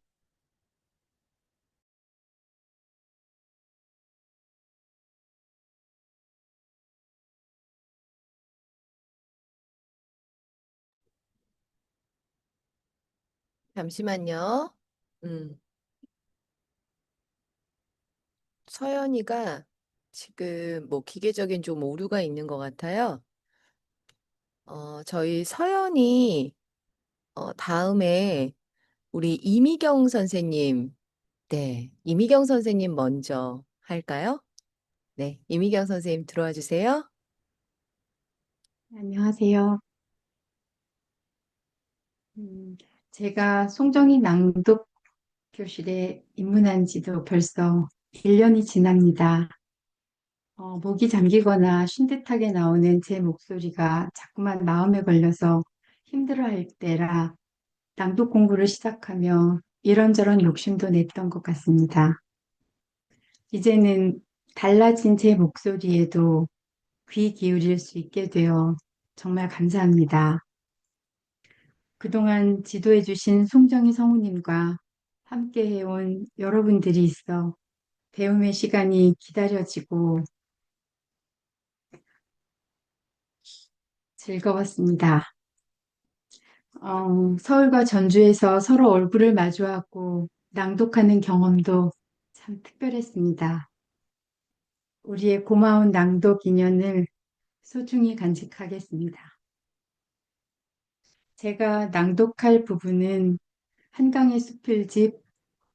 잠시만요. 서연이가 지금 뭐 기계적인 좀 오류가 있는 것 같아요. 저희 서연이 다음에 우리 이미경 선생님, 네, 이미경 선생님 먼저 할까요? 네, 이미경 선생님 들어와 주세요. 안녕하세요. 제가 송정희 낭독 교실에 입문한 지도 벌써 1년이 지납니다. 목이 잠기거나 쉰 듯하게 나오는 제 목소리가 자꾸만 마음에 걸려서 힘들어할 때라 낭독 공부를 시작하며 이런저런 욕심도 냈던 것 같습니다. 이제는 달라진 제 목소리에도 귀 기울일 수 있게 되어 정말 감사합니다. 그동안 지도해주신 송정희 성우님과 함께 해온 여러분들이 있어 배움의 시간이 기다려지고 즐거웠습니다. 서울과 전주에서 서로 얼굴을 마주하고 낭독하는 경험도 참 특별했습니다. 우리의 고마운 낭독 인연을 소중히 간직하겠습니다. 제가 낭독할 부분은 한강의 숲을집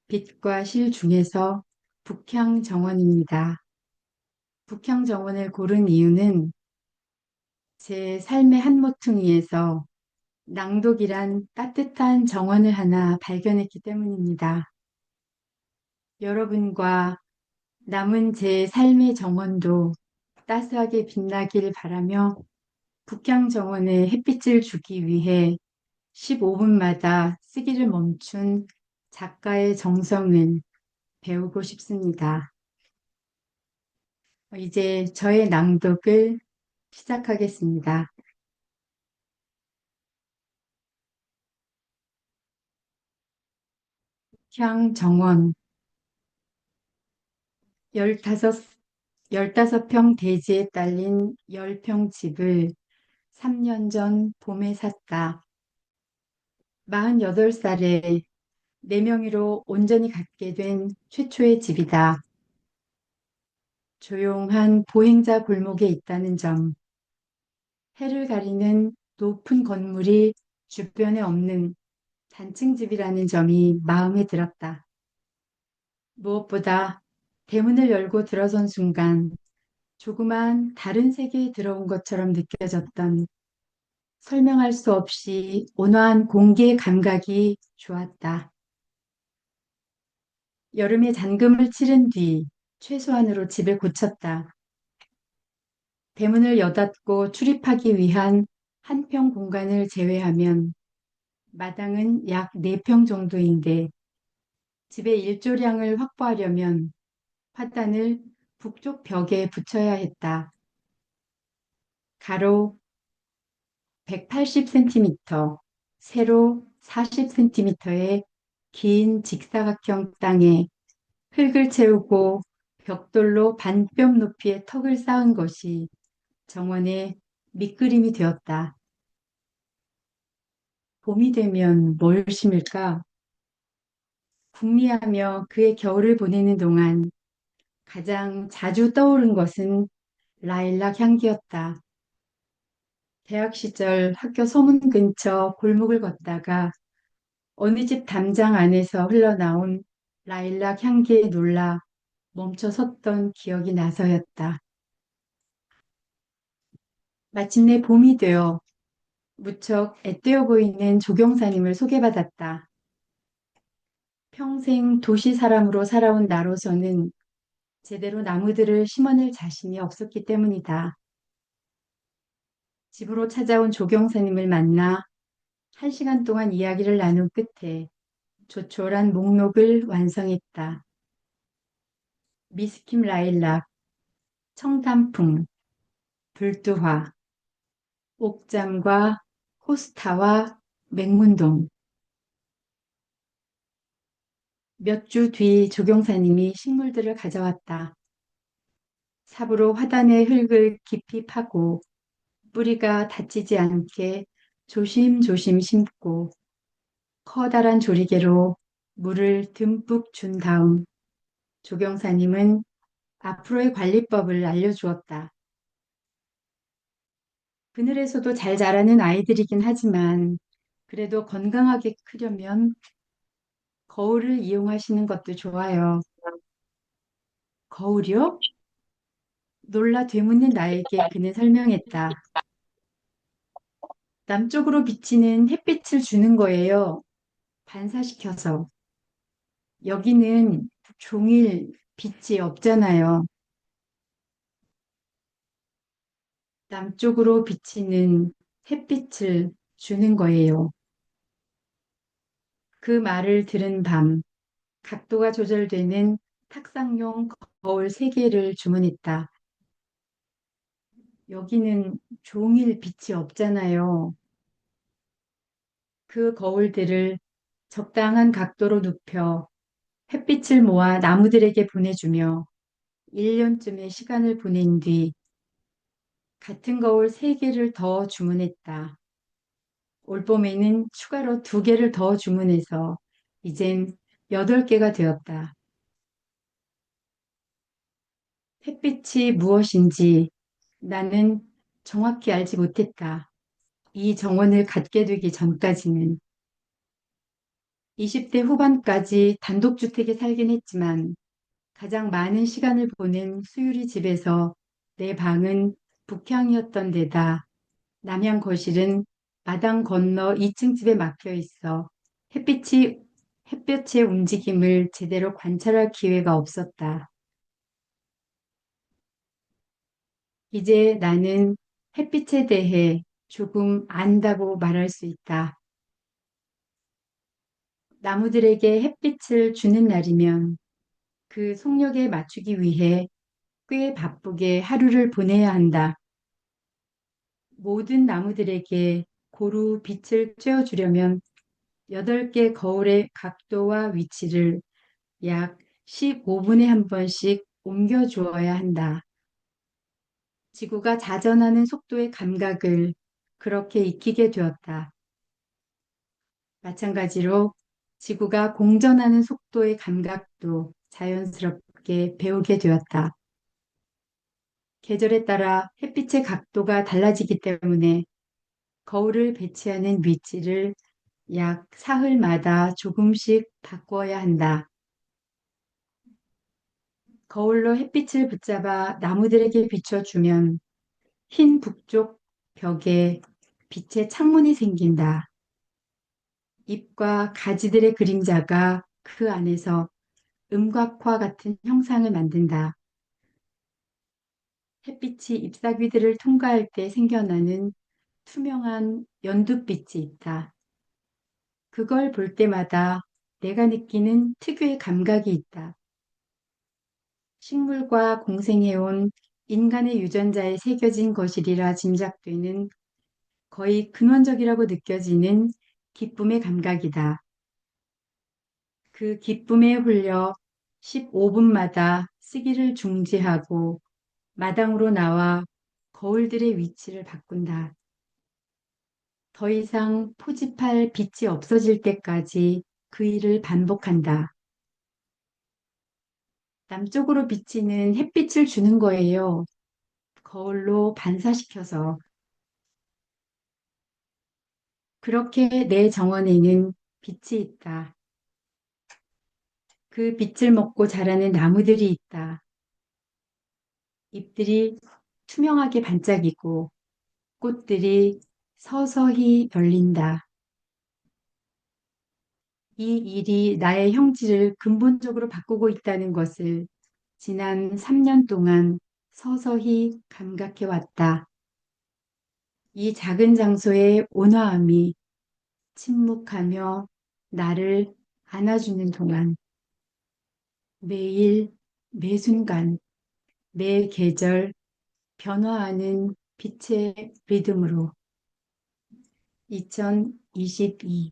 빛과 실 중에서 북향정원입니다. 북향정원을 고른 이유는 제 삶의 한 모퉁이에서 낭독이란 따뜻한 정원을 하나 발견했기 때문입니다. 여러분과 남은 제 삶의 정원도 따스하게 빛나길 바라며 북향정원에 햇빛을 주기 위해 15분마다 쓰기를 멈춘 작가의 정성을 배우고 싶습니다. 이제 저의 낭독을 시작하겠습니다. 북향정원 15평 대지에 딸린 10평 집을 3년 전 봄에 샀다. 48살에 내 명의로 온전히 갖게 된 최초의 집이다. 조용한 보행자 골목에 있다는 점, 해를 가리는 높은 건물이 주변에 없는 단층 집이라는 점이 마음에 들었다. 무엇보다 대문을 열고 들어선 순간 조그만 다른 세계에 들어온 것처럼 느껴졌던 설명할 수 없이 온화한 공기의 감각이 좋았다. 여름에 잔금을 치른 뒤 최소한으로 집을 고쳤다. 대문을 여닫고 출입하기 위한 한 평 공간을 제외하면 마당은 약 4평 정도인데 집의 일조량을 확보하려면 화단을 북쪽 벽에 붙여야 했다. 가로 180cm, 세로 40cm의 긴 직사각형 땅에 흙을 채우고 벽돌로 반뼘 높이의 턱을 쌓은 것이 정원의 밑그림이 되었다. 봄이 되면 뭘 심을까? 궁리하며 그의 겨울을 보내는 동안 가장 자주 떠오른 것은 라일락 향기였다. 대학 시절 학교 소문 근처 골목을 걷다가 어느 집 담장 안에서 흘러나온 라일락 향기에 놀라 멈춰 섰던 기억이 나서였다. 마침내 봄이 되어 무척 앳되어 보이는 조경사님을 소개받았다. 평생 도시 사람으로 살아온 나로서는 제대로 나무들을 심어낼 자신이 없었기 때문이다. 집으로 찾아온 조경사님을 만나 1시간 동안 이야기를 나눈 끝에 조촐한 목록을 완성했다. 미스킴 라일락, 청단풍, 불두화, 옥잠과 호스타와 맹문동. 몇 주 뒤 조경사님이 식물들을 가져왔다. 삽으로 화단의 흙을 깊이 파고 뿌리가 다치지 않게 조심조심 심고 커다란 조리개로 물을 듬뿍 준 다음 조경사님은 앞으로의 관리법을 알려주었다. 그늘에서도 잘 자라는 아이들이긴 하지만 그래도 건강하게 크려면 거울을 이용하시는 것도 좋아요. 거울이요? 놀라 되묻는 나에게 그는 설명했다. 남쪽으로 비치는 햇빛을 주는 거예요. 반사시켜서. 여기는 종일 빛이 없잖아요. 남쪽으로 비치는 햇빛을 주는 거예요. 그 말을 들은 밤, 각도가 조절되는 탁상용 거울 3개를 주문했다. 여기는 종일 빛이 없잖아요. 그 거울들을 적당한 각도로 눕혀 햇빛을 모아 나무들에게 보내주며 1년쯤의 시간을 보낸 뒤 같은 거울 3개를 더 주문했다. 올봄에는 추가로 2개를 더 주문해서 이젠 8개가 되었다. 햇빛이 무엇인지 나는 정확히 알지 못했다. 이 정원을 갖게 되기 전까지는. 20대 후반까지 단독주택에 살긴 했지만 가장 많은 시간을 보낸 수유리 집에서 내 방은 북향이었던 데다 남향 거실은 마당 건너 2층 집에 막혀 있어 햇볕의 움직임을 제대로 관찰할 기회가 없었다. 이제 나는 햇빛에 대해 조금 안다고 말할 수 있다. 나무들에게 햇빛을 주는 날이면 그 속력에 맞추기 위해 꽤 바쁘게 하루를 보내야 한다. 모든 나무들에게 고루 빛을 쬐어주려면 8개 거울의 각도와 위치를 약 15분에 한 번씩 옮겨 주어야 한다. 지구가 자전하는 속도의 감각을 그렇게 익히게 되었다. 마찬가지로 지구가 공전하는 속도의 감각도 자연스럽게 배우게 되었다. 계절에 따라 햇빛의 각도가 달라지기 때문에 거울을 배치하는 위치를 약 사흘마다 조금씩 바꾸어야 한다. 거울로 햇빛을 붙잡아 나무들에게 비춰주면 흰 북쪽 벽에 빛의 창문이 생긴다. 잎과 가지들의 그림자가 그 안에서 음각화 같은 형상을 만든다. 햇빛이 잎사귀들을 통과할 때 생겨나는 투명한 연두빛이 있다. 그걸 볼 때마다 내가 느끼는 특유의 감각이 있다. 식물과 공생해온 인간의 유전자에 새겨진 것이리라 짐작되는 거의 근원적이라고 느껴지는 기쁨의 감각이다. 그 기쁨에 홀려 15분마다 쓰기를 중지하고 마당으로 나와 거울들의 위치를 바꾼다. 더 이상 포집할 빛이 없어질 때까지 그 일을 반복한다. 남쪽으로 비치는 햇빛을 주는 거예요. 거울로 반사시켜서. 그렇게 내 정원에는 빛이 있다. 그 빛을 먹고 자라는 나무들이 있다. 잎들이 투명하게 반짝이고 꽃들이 서서히 열린다. 이 일이 나의 형질을 근본적으로 바꾸고 있다는 것을 지난 3년 동안 서서히 감각해 왔다. 이 작은 장소의 온화함이 침묵하며 나를 안아주는 동안 매일, 매 순간, 매 계절 변화하는 빛의 리듬으로 2022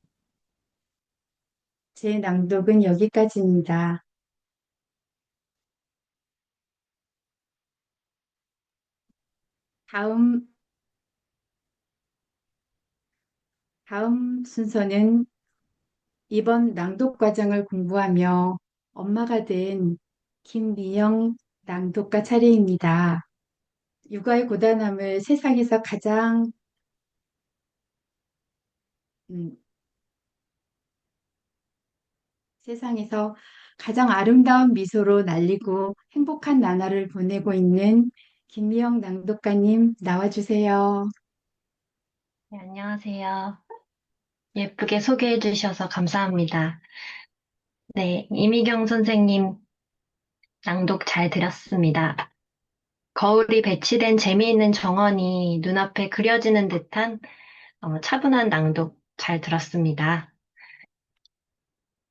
제 낭독은 여기까지입니다. 다음, 다음 순서는 이번 낭독 과정을 공부하며 엄마가 된 김미영 낭독가 차례입니다. 육아의 고단함을 음, 세상에서 가장 아름다운 미소로 날리고 행복한 나날을 보내고 있는 김미영 낭독가님 나와주세요. 네, 안녕하세요. 예쁘게 소개해 주셔서 감사합니다. 네, 이미경 선생님 낭독 잘 들었습니다. 거울이 배치된 재미있는 정원이 눈앞에 그려지는 듯한 차분한 낭독 잘 들었습니다.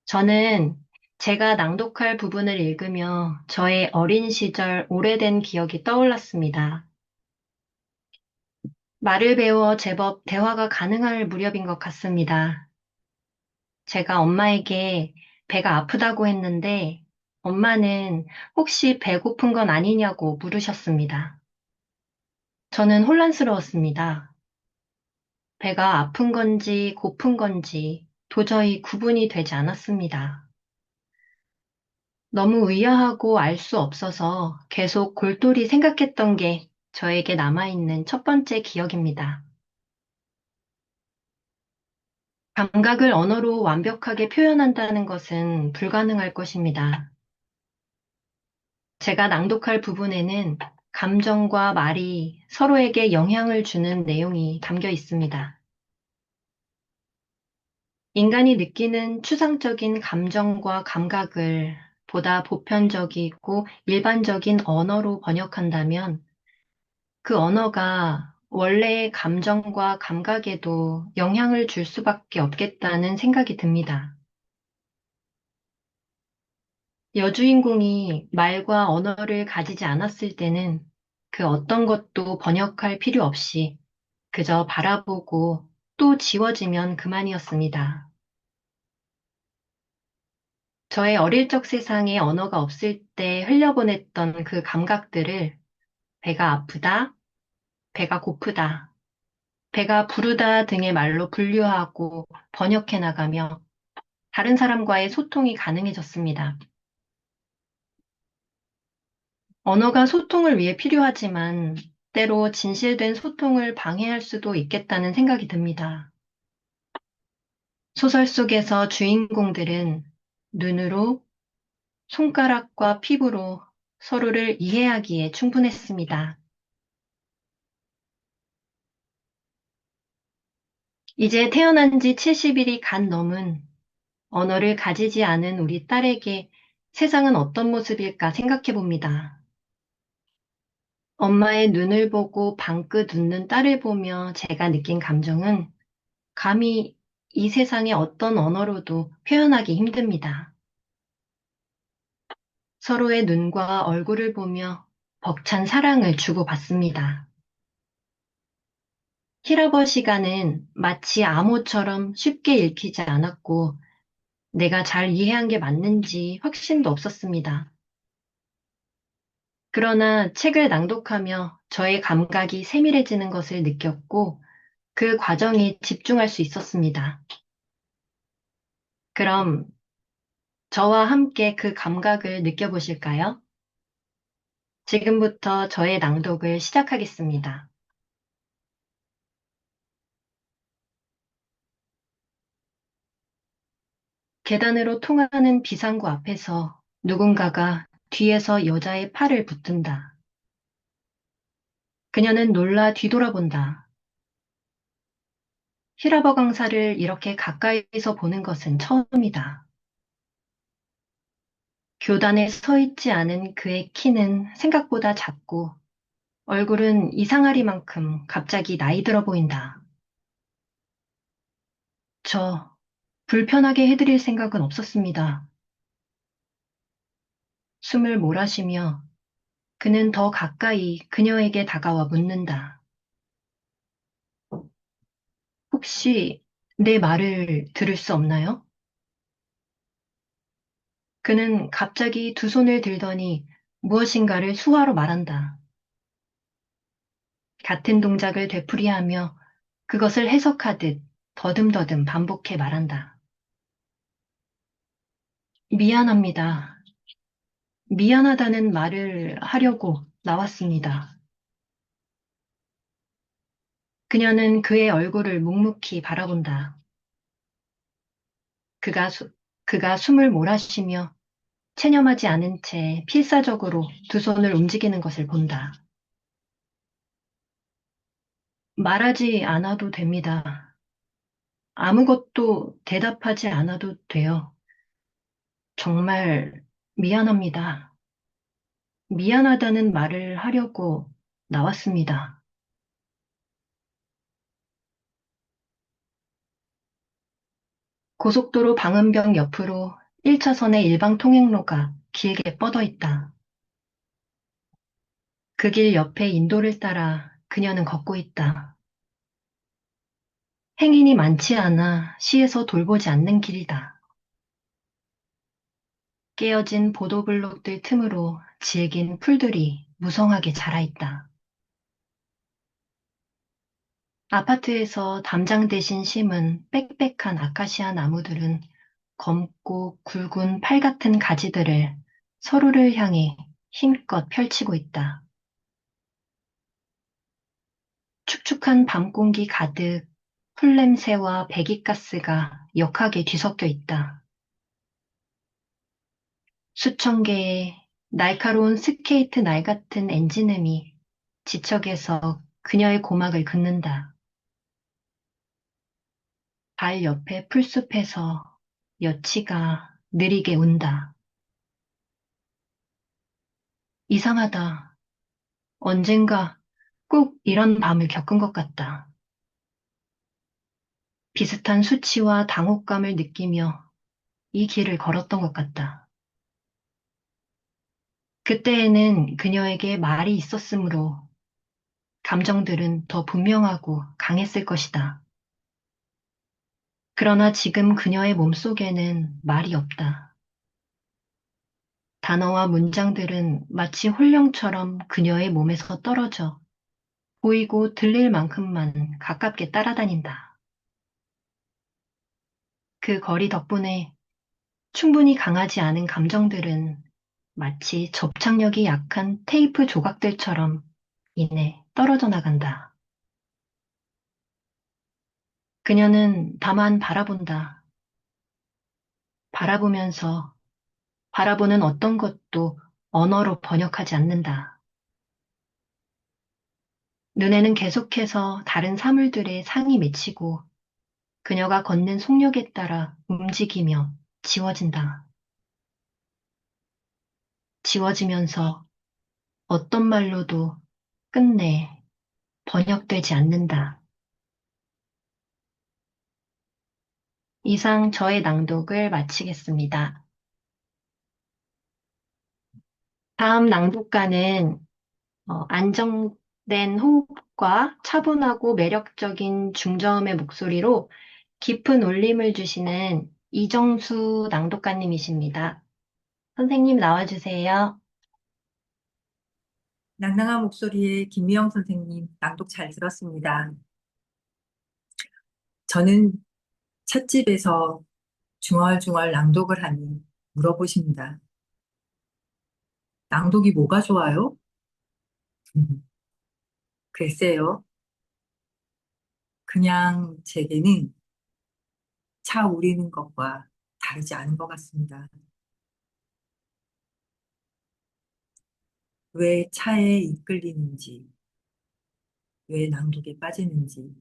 저는 제가 낭독할 부분을 읽으며 저의 어린 시절 오래된 기억이 떠올랐습니다. 말을 배워 제법 대화가 가능할 무렵인 것 같습니다. 제가 엄마에게 배가 아프다고 했는데 엄마는 혹시 배고픈 건 아니냐고 물으셨습니다. 저는 혼란스러웠습니다. 배가 아픈 건지 고픈 건지 도저히 구분이 되지 않았습니다. 너무 의아하고 알 수 없어서 계속 골똘히 생각했던 게 저에게 남아있는 첫 번째 기억입니다. 감각을 언어로 완벽하게 표현한다는 것은 불가능할 것입니다. 제가 낭독할 부분에는 감정과 말이 서로에게 영향을 주는 내용이 담겨 있습니다. 인간이 느끼는 추상적인 감정과 감각을 보다 보편적이고 일반적인 언어로 번역한다면 그 언어가 원래의 감정과 감각에도 영향을 줄 수밖에 없겠다는 생각이 듭니다. 여주인공이 말과 언어를 가지지 않았을 때는 그 어떤 것도 번역할 필요 없이 그저 바라보고 또 지워지면 그만이었습니다. 저의 어릴 적 세상에 언어가 없을 때 흘려보냈던 그 감각들을 배가 아프다, 배가 고프다, 배가 부르다 등의 말로 분류하고 번역해 나가며 다른 사람과의 소통이 가능해졌습니다. 언어가 소통을 위해 필요하지만 때로 진실된 소통을 방해할 수도 있겠다는 생각이 듭니다. 소설 속에서 주인공들은 눈으로, 손가락과 피부로 서로를 이해하기에 충분했습니다. 이제 태어난 지 70일이 간 넘은 언어를 가지지 않은 우리 딸에게 세상은 어떤 모습일까 생각해 봅니다. 엄마의 눈을 보고 방긋 웃는 딸을 보며 제가 느낀 감정은 감히 이 세상의 어떤 언어로도 표현하기 힘듭니다. 서로의 눈과 얼굴을 보며 벅찬 사랑을 주고받습니다. 히라버시가는 마치 암호처럼 쉽게 읽히지 않았고 내가 잘 이해한 게 맞는지 확신도 없었습니다. 그러나 책을 낭독하며 저의 감각이 세밀해지는 것을 느꼈고 그 과정에 집중할 수 있었습니다. 그럼 저와 함께 그 감각을 느껴보실까요? 지금부터 저의 낭독을 시작하겠습니다. 계단으로 통하는 비상구 앞에서 누군가가 뒤에서 여자의 팔을 붙든다. 그녀는 놀라 뒤돌아본다. 히라버 강사를 이렇게 가까이서 보는 것은 처음이다. 교단에 서 있지 않은 그의 키는 생각보다 작고 얼굴은 이상하리만큼 갑자기 나이 들어 보인다. 저 불편하게 해드릴 생각은 없었습니다. 숨을 몰아쉬며 그는 더 가까이 그녀에게 다가와 묻는다. 혹시 내 말을 들을 수 없나요? 그는 갑자기 두 손을 들더니 무엇인가를 수화로 말한다. 같은 동작을 되풀이하며 그것을 해석하듯 더듬더듬 반복해 말한다. 미안합니다. 미안하다는 말을 하려고 나왔습니다. 그녀는 그의 얼굴을 묵묵히 바라본다. 그가 숨을 몰아쉬며 체념하지 않은 채 필사적으로 두 손을 움직이는 것을 본다. 말하지 않아도 됩니다. 아무것도 대답하지 않아도 돼요. 정말 미안합니다. 미안하다는 말을 하려고 나왔습니다. 고속도로 방음벽 옆으로 1차선의 일방 통행로가 길게 뻗어 있다. 그 길 옆에 인도를 따라 그녀는 걷고 있다. 행인이 많지 않아 시에서 돌보지 않는 길이다. 깨어진 보도블록들 틈으로 질긴 풀들이 무성하게 자라있다. 아파트에서 담장 대신 심은 빽빽한 아카시아 나무들은 검고 굵은 팔 같은 가지들을 서로를 향해 힘껏 펼치고 있다. 축축한 밤 공기 가득 풀냄새와 배기가스가 역하게 뒤섞여 있다. 수천 개의 날카로운 스케이트 날 같은 엔진음이 지척에서 그녀의 고막을 긋는다. 발 옆에 풀숲에서 여치가 느리게 운다. 이상하다. 언젠가 꼭 이런 밤을 겪은 것 같다. 비슷한 수치와 당혹감을 느끼며 이 길을 걸었던 것 같다. 그때에는 그녀에게 말이 있었으므로 감정들은 더 분명하고 강했을 것이다. 그러나 지금 그녀의 몸속에는 말이 없다. 단어와 문장들은 마치 홀령처럼 그녀의 몸에서 떨어져 보이고 들릴 만큼만 가깝게 따라다닌다. 그 거리 덕분에 충분히 강하지 않은 감정들은 마치 접착력이 약한 테이프 조각들처럼 이내 떨어져 나간다. 그녀는 다만 바라본다. 바라보면서 바라보는 어떤 것도 언어로 번역하지 않는다. 눈에는 계속해서 다른 사물들의 상이 맺히고 그녀가 걷는 속력에 따라 움직이며 지워진다. 지워지면서 어떤 말로도 끝내 번역되지 않는다. 이상 저의 낭독을 마치겠습니다. 다음 낭독가는 안정된 호흡과 차분하고 매력적인 중저음의 목소리로 깊은 울림을 주시는 이정수 낭독가님이십니다. 선생님 나와주세요. 낭낭한 목소리의 김미영 선생님 낭독 잘 들었습니다. 저는 찻집에서 중얼중얼 낭독을 하니 물어보십니다. 낭독이 뭐가 좋아요? 글쎄요. 그냥 제게는 차 우리는 것과 다르지 않은 것 같습니다. 왜 차에 이끌리는지, 왜 낭독에 빠지는지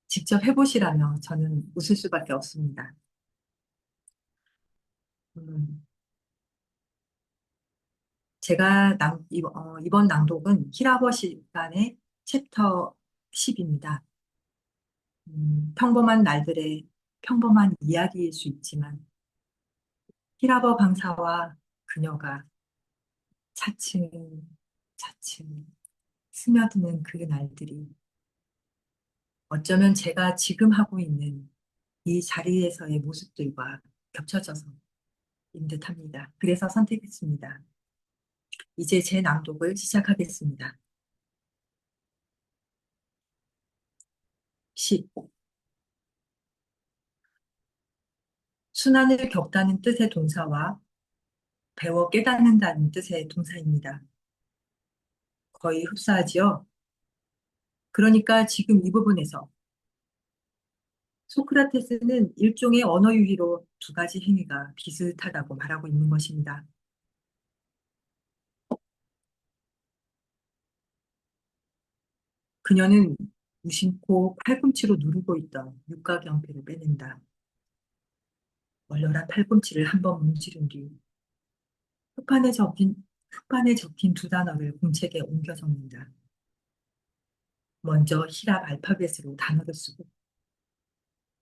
직접 해보시라며 저는 웃을 수밖에 없습니다. 음, 제가 이번 낭독은 히라버 시간의 챕터 10입니다. 평범한 날들의 평범한 이야기일 수 있지만 히라버 강사와 그녀가 차츰 차츰 스며드는 그 날들이 어쩌면 제가 지금 하고 있는 이 자리에서의 모습들과 겹쳐져서 인 듯합니다. 그래서 선택했습니다. 이제 제 낭독을 시작하겠습니다. 10. 순환을 겪다는 뜻의 동사와 배워 깨닫는다는 뜻의 동사입니다. 거의 흡사하지요? 그러니까 지금 이 부분에서 소크라테스는 일종의 언어 유희로 두 가지 행위가 비슷하다고 말하고 있는 것입니다. 그녀는 무심코 팔꿈치로 누르고 있던 육각형패를 빼낸다. 얼얼한 팔꿈치를 한번 문지른 뒤 흑판에 적힌 두 단어를 공책에 옮겨 적는다. 먼저 히랍 알파벳으로 단어를 쓰고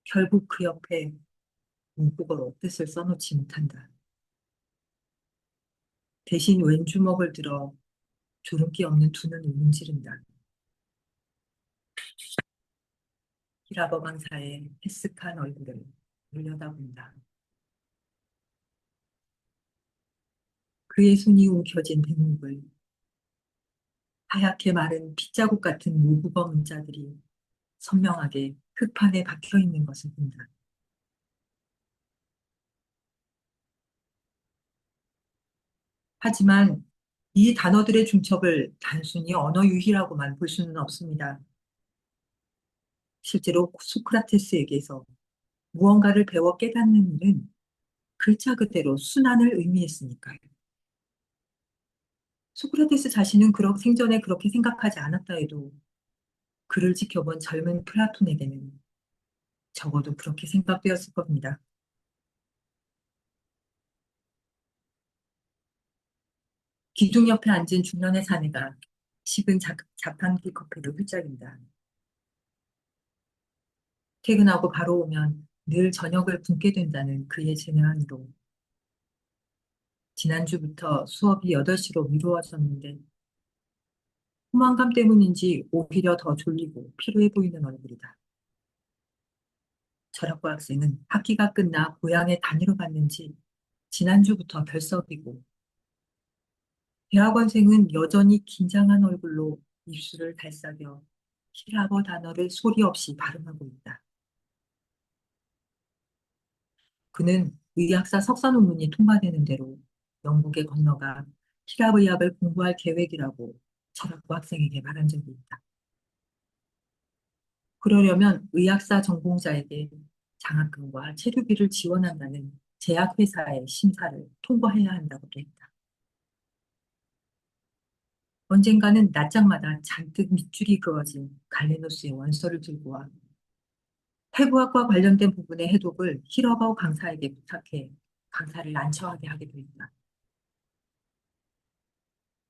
결국 그 옆에 문구어로 뜻을 써놓지 못한다. 대신 왼주먹을 들어 주름기 없는 두 눈을 문지른다. 히라버 강사의 헤스한 얼굴을 올려다본다. 그의 손이 움켜쥔 백목을 하얗게 마른 핏자국 같은 모국어 문자들이 선명하게 흙판에 박혀 있는 것을 본다. 하지만 이 단어들의 중첩을 단순히 언어 유희라고만 볼 수는 없습니다. 실제로 소크라테스에게서 무언가를 배워 깨닫는 일은 글자 그대로 순환을 의미했으니까요. 소크라테스 자신은 생전에 그렇게 생각하지 않았다 해도 그를 지켜본 젊은 플라톤에게는 적어도 그렇게 생각되었을 겁니다. 기둥 옆에 앉은 중년의 사내가 식은 자판기 커피를 훌쩍인다. 퇴근하고 바로 오면 늘 저녁을 굶게 된다는 그의 제안으로 지난주부터 수업이 8시로 미루어졌는데 포만감 때문인지 오히려 더 졸리고 피로해 보이는 얼굴이다. 철학과 학생은 학기가 끝나 고향에 다니러 갔는지 지난주부터 결석이고 대학원생은 여전히 긴장한 얼굴로 입술을 달싹여 히라버 단어를 소리 없이 발음하고 있다. 그는 의학사 석사 논문이 통과되는 대로 영국에 건너가 히라의학을 공부할 계획이라고 철학과 학생에게 말한 적이 있다. 그러려면 의학사 전공자에게 장학금과 체류비를 지원한다는 제약회사의 심사를 통과해야 한다고도 했다. 언젠가는 낮장마다 잔뜩 밑줄이 그어진 갈레노스의 원서를 들고 와 해부학과 관련된 부분의 해독을 히러바우 강사에게 부탁해 강사를 난처하게 하기도 했다.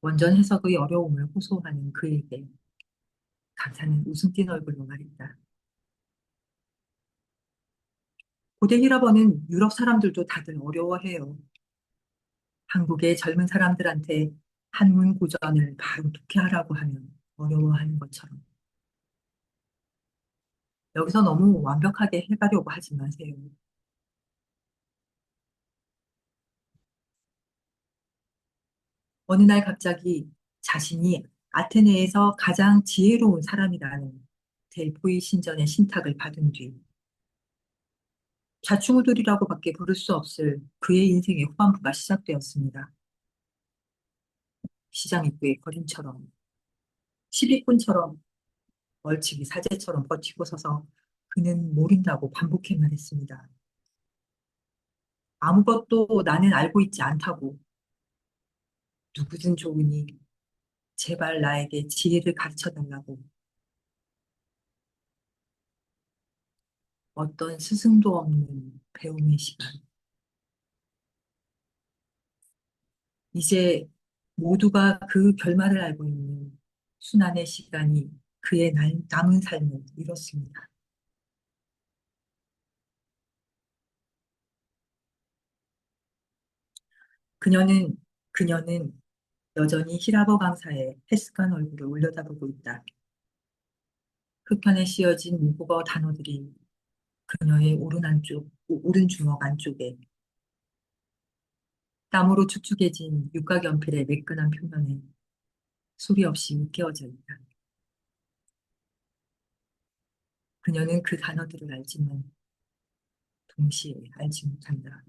원전 해석의 어려움을 호소하는 그에게 강사는 웃음 띤 얼굴로 말했다. 고대 히라버는 유럽 사람들도 다들 어려워해요. 한국의 젊은 사람들한테 한문 고전을 바로 독해하라고 하면 어려워하는 것처럼. 여기서 너무 완벽하게 해가려고 하지 마세요. 어느 날 갑자기 자신이 아테네에서 가장 지혜로운 사람이라는 델포이 신전의 신탁을 받은 뒤 좌충우돌이라고밖에 부를 수 없을 그의 인생의 후반부가 시작되었습니다. 시장 입구의 거림처럼, 시비꾼처럼, 멀찍이 사제처럼 버티고 서서 그는 모른다고 반복해 말했습니다. 아무것도 나는 알고 있지 않다고. 누구든 좋으니 제발 나에게 지혜를 가르쳐 달라고. 어떤 스승도 없는 배움의 시간. 이제 모두가 그 결말을 알고 있는 순환의 시간이 그의 남은 삶을 이뤘습니다. 그녀는 여전히 히라버 강사의 헬스한 얼굴을 올려다보고 있다. 흙편에 씌어진 모국어 단어들이 그녀의 오른 주먹 안쪽에 땀으로 축축해진 육각연필의 매끈한 표면에 소리 없이 묶여져 있다. 그녀는 그 단어들을 알지만 동시에 알지 못한다.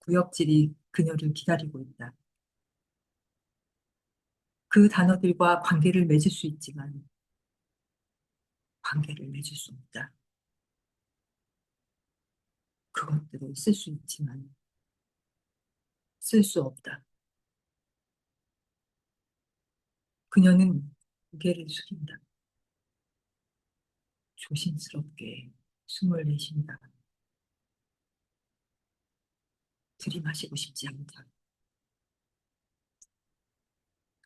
구역질이 그녀를 기다리고 있다. 그 단어들과 관계를 맺을 수 있지만 관계를 맺을 수 없다. 그것들을 쓸 수 있지만 쓸 수 없다. 그녀는 고개를 숙인다. 조심스럽게 숨을 내쉰다. 들이마시고 싶지 않다.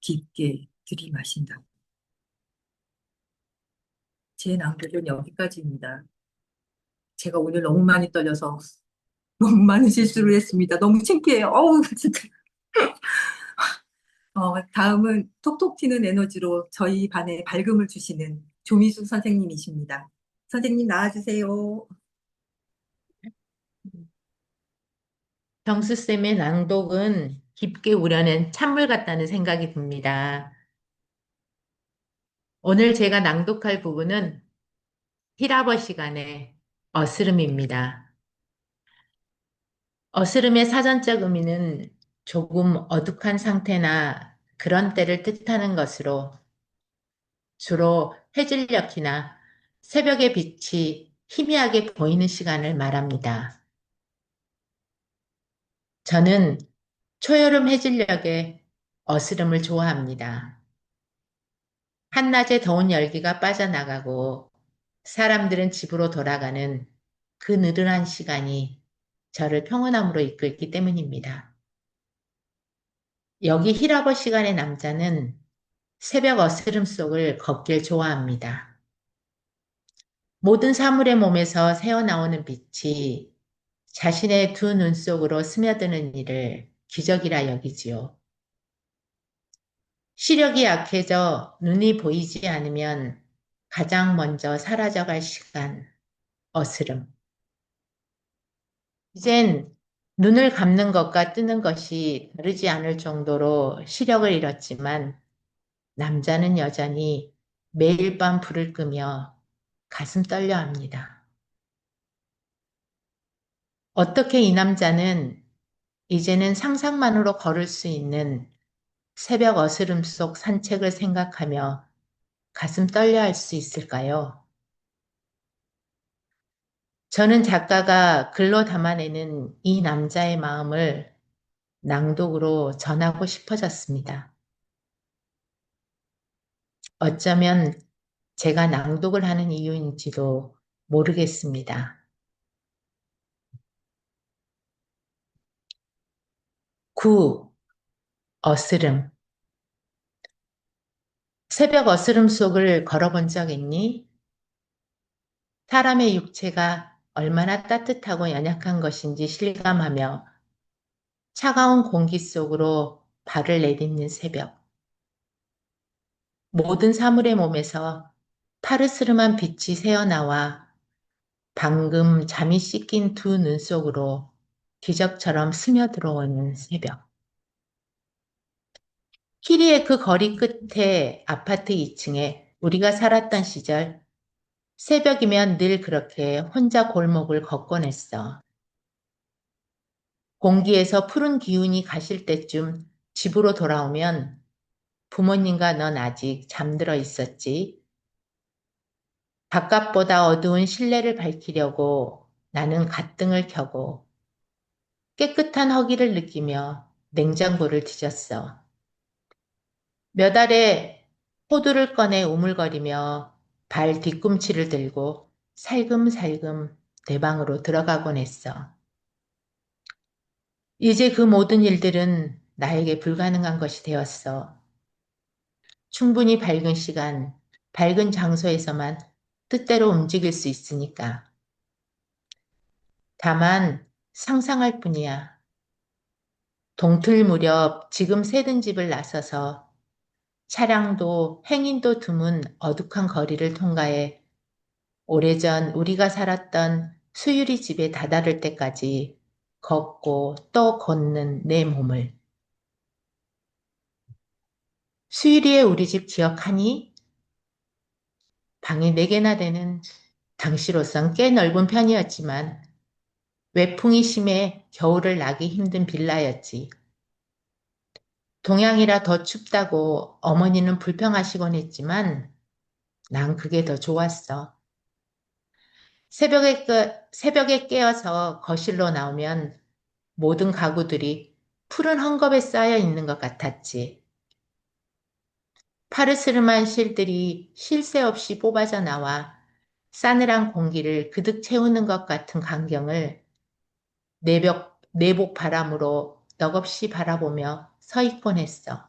깊게 들이마신다. 제 낭독은 여기까지입니다. 제가 오늘 너무 많이 떨려서 너무 많은 실수를 했습니다. 너무 창피해요. 어우, 진짜. 다음은 톡톡 튀는 에너지로 저희 반에 밝음을 주시는 조미숙 선생님이십니다. 선생님 나와주세요. 정수쌤의 낭독은 깊게 우려낸 찬물 같다는 생각이 듭니다. 오늘 제가 낭독할 부분은 히라버 시간의 어스름입니다. 어스름의 사전적 의미는 조금 어둑한 상태나 그런 때를 뜻하는 것으로 주로 해질녘이나 새벽의 빛이 희미하게 보이는 시간을 말합니다. 저는 초여름 해질녘의 어스름을 좋아합니다. 한낮의 더운 열기가 빠져나가고 사람들은 집으로 돌아가는 그 느른한 시간이 저를 평온함으로 이끌기 때문입니다. 여기 히라버 시간의 남자는 새벽 어스름 속을 걷길 좋아합니다. 모든 사물의 몸에서 새어나오는 빛이 자신의 두 눈 속으로 스며드는 일을 기적이라 여기지요. 시력이 약해져 눈이 보이지 않으면 가장 먼저 사라져갈 시간, 어스름. 이젠 눈을 감는 것과 뜨는 것이 다르지 않을 정도로 시력을 잃었지만 남자는 여전히 매일 밤 불을 끄며 가슴 떨려 합니다. 어떻게 이 남자는 이제는 상상만으로 걸을 수 있는 새벽 어스름 속 산책을 생각하며 가슴 떨려 할 수 있을까요? 저는 작가가 글로 담아내는 이 남자의 마음을 낭독으로 전하고 싶어졌습니다. 어쩌면 제가 낭독을 하는 이유인지도 모르겠습니다. 9. 어스름. 새벽 어스름 속을 걸어본 적 있니? 사람의 육체가 얼마나 따뜻하고 연약한 것인지 실감하며 차가운 공기 속으로 발을 내딛는 새벽. 모든 사물의 몸에서 파르스름한 빛이 새어나와 방금 잠이 씻긴 두 눈 속으로 기적처럼 스며들어오는 새벽. 키리의 그 거리 끝에 아파트 2층에 우리가 살았던 시절 새벽이면 늘 그렇게 혼자 골목을 걷곤 했어. 공기에서 푸른 기운이 가실 때쯤 집으로 돌아오면 부모님과 넌 아직 잠들어 있었지. 바깥보다 어두운 실내를 밝히려고 나는 가등을 켜고 깨끗한 허기를 느끼며 냉장고를 뒤졌어. 몇 알에 호두를 꺼내 우물거리며 발 뒤꿈치를 들고 살금살금 내 방으로 들어가곤 했어. 이제 그 모든 일들은 나에게 불가능한 것이 되었어. 충분히 밝은 시간, 밝은 장소에서만 뜻대로 움직일 수 있으니까. 다만 상상할 뿐이야. 동틀 무렵 지금 새든 집을 나서서 차량도 행인도 드문 어둑한 거리를 통과해 오래전 우리가 살았던 수유리 집에 다다를 때까지 걷고 또 걷는 내 몸을. 수유리의 우리 집 기억하니? 방이 4개나 되는 당시로선 꽤 넓은 편이었지만 외풍이 심해 겨울을 나기 힘든 빌라였지. 동양이라 더 춥다고 어머니는 불평하시곤 했지만 난 그게 더 좋았어. 새벽에 깨어서 거실로 나오면 모든 가구들이 푸른 헝겊에 쌓여 있는 것 같았지. 파르스름한 실들이 쉴 새 없이 뽑아져 나와 싸늘한 공기를 그득 채우는 것 같은 광경을 내복 바람으로 넋없이 바라보며 서 있곤 했어.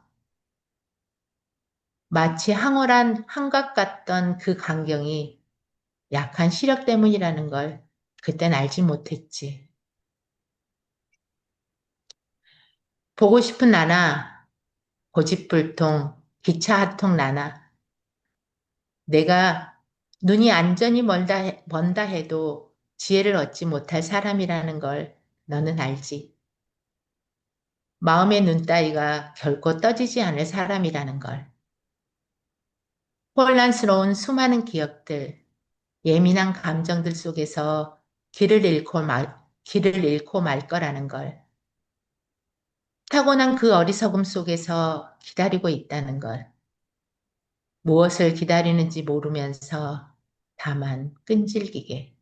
마치 황홀한 한각 같던 그 광경이 약한 시력 때문이라는 걸 그땐 알지 못했지. 보고 싶은 나나 고집불통 기차 핫통 나나 내가 눈이 안전히 먼다 해도 지혜를 얻지 못할 사람이라는 걸 너는 알지. 마음의 눈따위가 결코 떠지지 않을 사람이라는 걸. 혼란스러운 수많은 기억들, 예민한 감정들 속에서 길을 잃고 말 거라는 걸. 타고난 그 어리석음 속에서 기다리고 있다는 걸. 무엇을 기다리는지 모르면서 다만 끈질기게.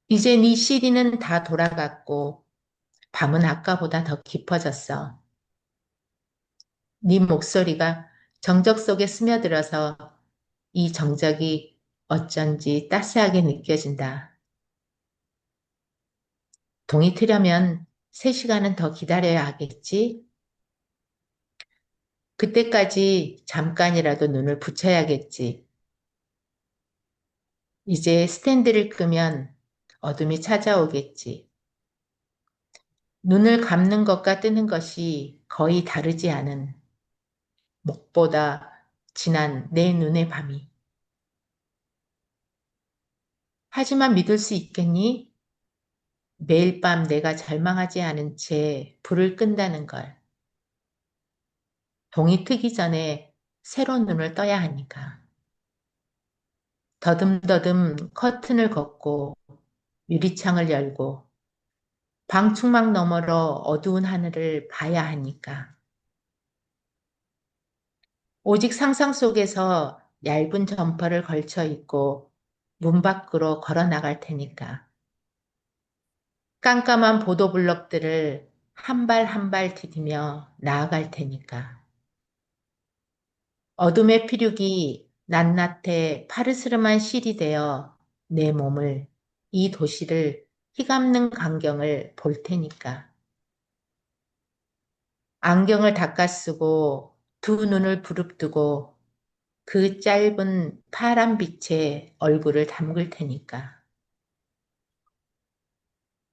이제 네 시리는 다 돌아갔고 밤은 아까보다 더 깊어졌어. 네 목소리가 정적 속에 스며들어서 이 정적이 어쩐지 따스하게 느껴진다. 동이 트려면 3시간은 더 기다려야 하겠지? 그때까지 잠깐이라도 눈을 붙여야겠지. 이제 스탠드를 끄면 어둠이 찾아오겠지. 눈을 감는 것과 뜨는 것이 거의 다르지 않은 목보다 진한 내 눈의 밤이. 하지만 믿을 수 있겠니? 매일 밤 내가 절망하지 않은 채 불을 끈다는 걸. 동이 트기 전에 새로운 눈을 떠야 하니까. 더듬더듬 커튼을 걷고 유리창을 열고 방충망 너머로 어두운 하늘을 봐야 하니까. 오직 상상 속에서 얇은 점퍼를 걸쳐 입고 문 밖으로 걸어 나갈 테니까. 깜깜한 보도블럭들을 한 발 한 발 디디며 나아갈 테니까. 어둠의 피륙이 낱낱해 파르스름한 실이 되어 내 몸을, 이 도시를 휘감는 광경을 볼 테니까. 안경을 닦아 쓰고 두 눈을 부릅뜨고 그 짧은 파란 빛에 얼굴을 담글 테니까.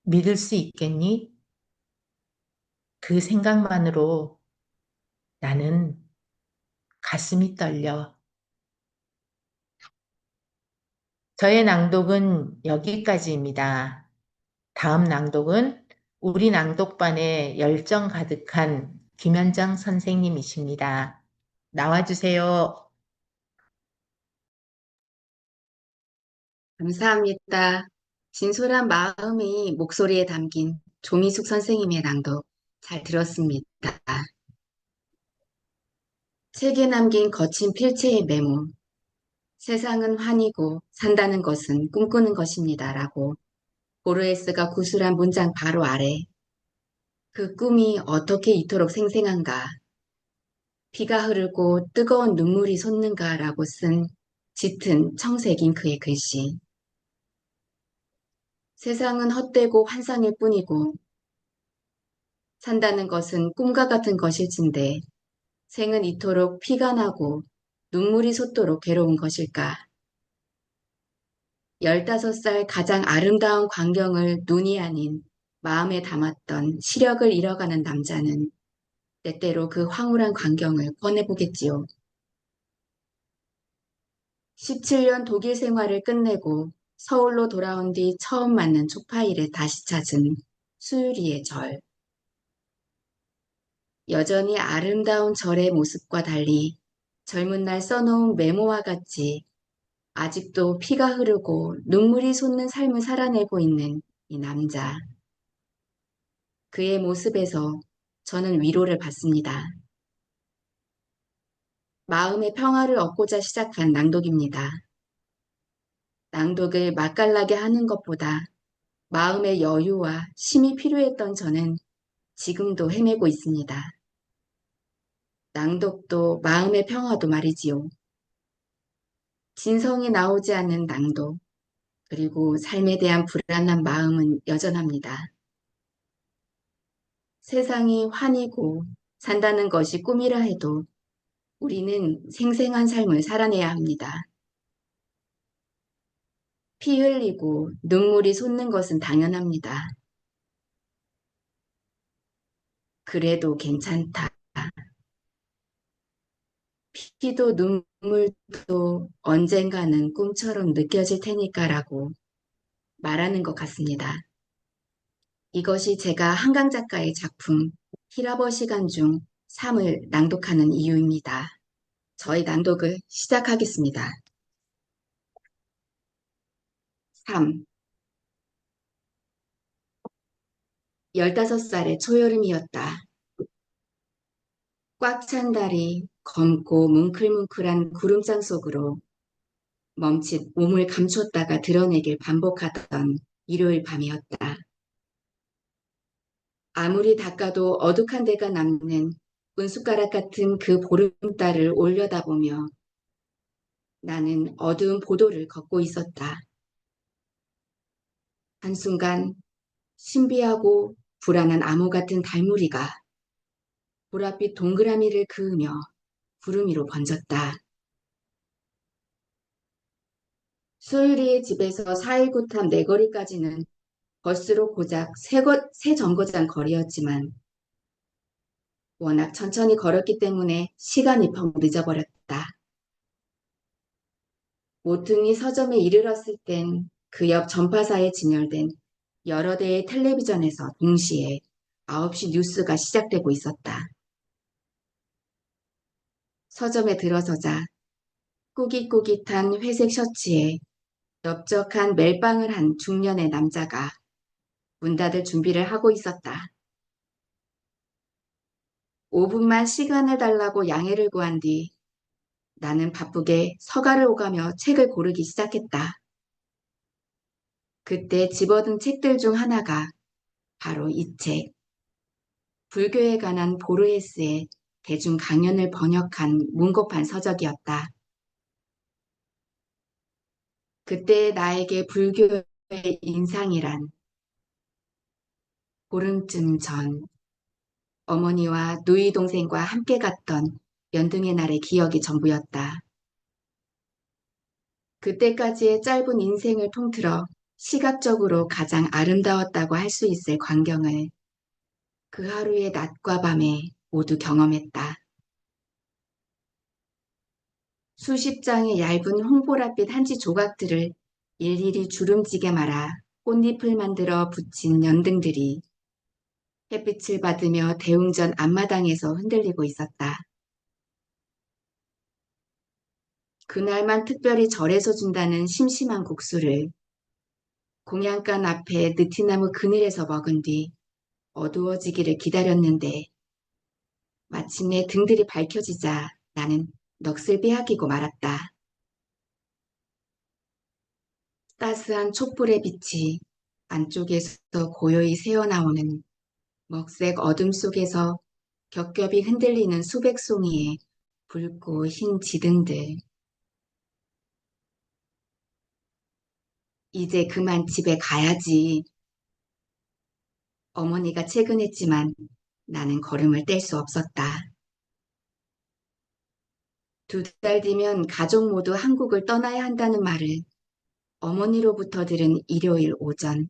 믿을 수 있겠니? 그 생각만으로 나는 가슴이 떨려. 저의 낭독은 여기까지입니다. 다음 낭독은 우리 낭독반에 열정 가득한 김현정 선생님이십니다. 나와주세요. 감사합니다. 진솔한 마음이 목소리에 담긴 조미숙 선생님의 낭독 잘 들었습니다. 책에 남긴 거친 필체의 메모. 세상은 환이고 산다는 것은 꿈꾸는 것입니다. 라고 보르헤스가 구술한 문장 바로 아래. 그 꿈이 어떻게 이토록 생생한가? 피가 흐르고 뜨거운 눈물이 솟는가? 라고 쓴 짙은 청색 잉크의 글씨. 세상은 헛되고 환상일 뿐이고 산다는 것은 꿈과 같은 것일진데 생은 이토록 피가 나고 눈물이 솟도록 괴로운 것일까? 15살 가장 아름다운 광경을 눈이 아닌 마음에 담았던 시력을 잃어가는 남자는 때때로 그 황홀한 광경을 꺼내보겠지요. 17년 독일 생활을 끝내고 서울로 돌아온 뒤 처음 맞는 초파일에 다시 찾은 수유리의 절. 여전히 아름다운 절의 모습과 달리 젊은 날 써놓은 메모와 같이 아직도 피가 흐르고 눈물이 솟는 삶을 살아내고 있는 이 남자. 그의 모습에서 저는 위로를 받습니다. 마음의 평화를 얻고자 시작한 낭독입니다. 낭독을 맛깔나게 하는 것보다 마음의 여유와 쉼이 필요했던 저는 지금도 헤매고 있습니다. 낭독도 마음의 평화도 말이지요. 진성이 나오지 않는 낭독, 그리고 삶에 대한 불안한 마음은 여전합니다. 세상이 환이고 산다는 것이 꿈이라 해도 우리는 생생한 삶을 살아내야 합니다. 피 흘리고 눈물이 솟는 것은 당연합니다. 그래도 괜찮다. 피도 눈물도 언젠가는 꿈처럼 느껴질 테니까라고 말하는 것 같습니다. 이것이 제가 한강 작가의 작품 히라버 시간 중 3을 낭독하는 이유입니다. 저희 낭독을 시작하겠습니다. 3. 15살의 초여름이었다. 꽉 찬 달이 검고 뭉클뭉클한 구름장 속으로 멈칫 몸을 감췄다가 드러내길 반복하던 일요일 밤이었다. 아무리 닦아도 어둑한 데가 남는 은숟가락 같은 그 보름달을 올려다보며 나는 어두운 보도를 걷고 있었다. 한순간 신비하고 불안한 암호 같은 달무리가 보랏빛 동그라미를 그으며 구름 위로 번졌다. 수유리의 집에서 419탑 내거리까지는 버스로 고작 세 정거장 거리였지만 워낙 천천히 걸었기 때문에 시간이 펑 늦어버렸다. 모퉁이 서점에 이르렀을 땐 그 옆 전파사에 진열된 여러 대의 텔레비전에서 동시에 9시 뉴스가 시작되고 있었다. 서점에 들어서자 꾸깃꾸깃한 회색 셔츠에 넓적한 멜빵을 한 중년의 남자가 문 닫을 준비를 하고 있었다. 5분만 시간을 달라고 양해를 구한 뒤 나는 바쁘게 서가를 오가며 책을 고르기 시작했다. 그때 집어든 책들 중 하나가 바로 이 책. 불교에 관한 보르헤스의 대중 강연을 번역한 문고판 서적이었다. 그때 나에게 불교의 인상이란 보름쯤 전 어머니와 누이 동생과 함께 갔던 연등의 날의 기억이 전부였다. 그때까지의 짧은 인생을 통틀어 시각적으로 가장 아름다웠다고 할 수 있을 광경을 그 하루의 낮과 밤에 모두 경험했다. 수십 장의 얇은 홍보랏빛 한지 조각들을 일일이 주름지게 말아 꽃잎을 만들어 붙인 연등들이 햇빛을 받으며 대웅전 앞마당에서 흔들리고 있었다. 그날만 특별히 절에서 준다는 심심한 국수를 공양간 앞에 느티나무 그늘에서 먹은 뒤 어두워지기를 기다렸는데 마침내 등들이 밝혀지자 나는 넋을 빼앗기고 말았다. 따스한 촛불의 빛이 안쪽에서 고요히 새어나오는 먹색 어둠 속에서 겹겹이 흔들리는 수백 송이의 붉고 흰 지등들. 이제 그만 집에 가야지. 어머니가 채근했지만 나는 걸음을 뗄 수 없었다. 2달 뒤면 가족 모두 한국을 떠나야 한다는 말을 어머니로부터 들은 일요일 오전.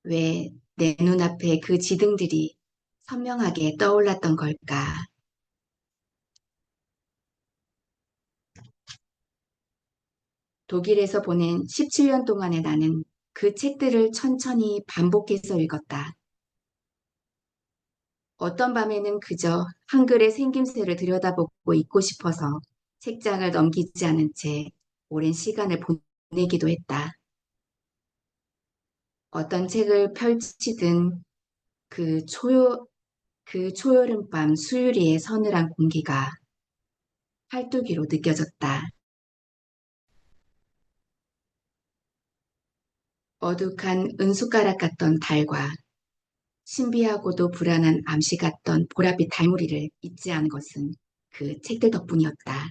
왜 내 눈앞에 그 지등들이 선명하게 떠올랐던 걸까? 독일에서 보낸 17년 동안의 나는 그 책들을 천천히 반복해서 읽었다. 어떤 밤에는 그저 한글의 생김새를 들여다보고 있고 싶어서 책장을 넘기지 않은 채 오랜 시간을 보내기도 했다. 어떤 책을 펼치든 그 초여름밤 수유리의 서늘한 공기가 활뚜기로 느껴졌다. 어둑한 은숟가락 같던 달과 신비하고도 불안한 암시 같던 보랏빛 달무리를 잊지 않은 것은 그 책들 덕분이었다.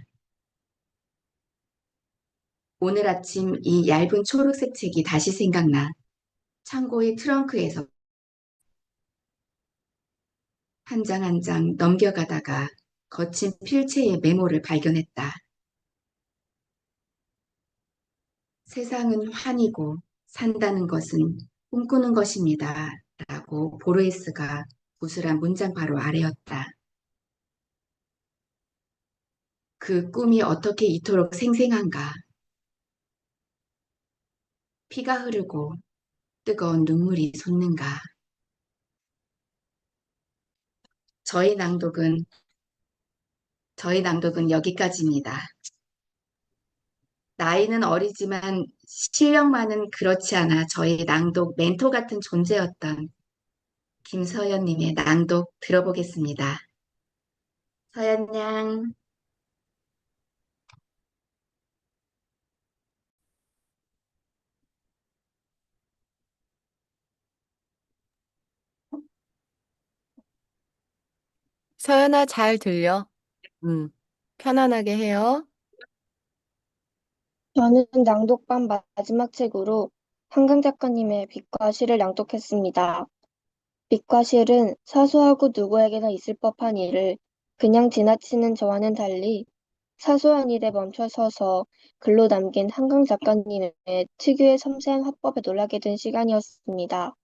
오늘 아침 이 얇은 초록색 책이 다시 생각나 창고의 트렁크에서 한 장 한 장 넘겨가다가 거친 필체의 메모를 발견했다. 세상은 환이고 산다는 것은 꿈꾸는 것입니다. 라고 보르헤스가 구술한 문장 바로 아래였다. 그 꿈이 어떻게 이토록 생생한가? 피가 흐르고 뜨거운 눈물이 솟는가? 저희 낭독은 여기까지입니다. 나이는 어리지만 실력만은 그렇지 않아 저희 낭독 멘토 같은 존재였던 김서연님의 낭독 들어보겠습니다. 서연 양. 서연아, 잘 들려? 편안하게 해요. 저는 낭독반 마지막 책으로 한강 작가님의 빛과 시를 낭독했습니다. 빛과 실은 사소하고 누구에게나 있을 법한 일을 그냥 지나치는 저와는 달리 사소한 일에 멈춰서서 글로 남긴 한강 작가님의 특유의 섬세한 화법에 놀라게 된 시간이었습니다.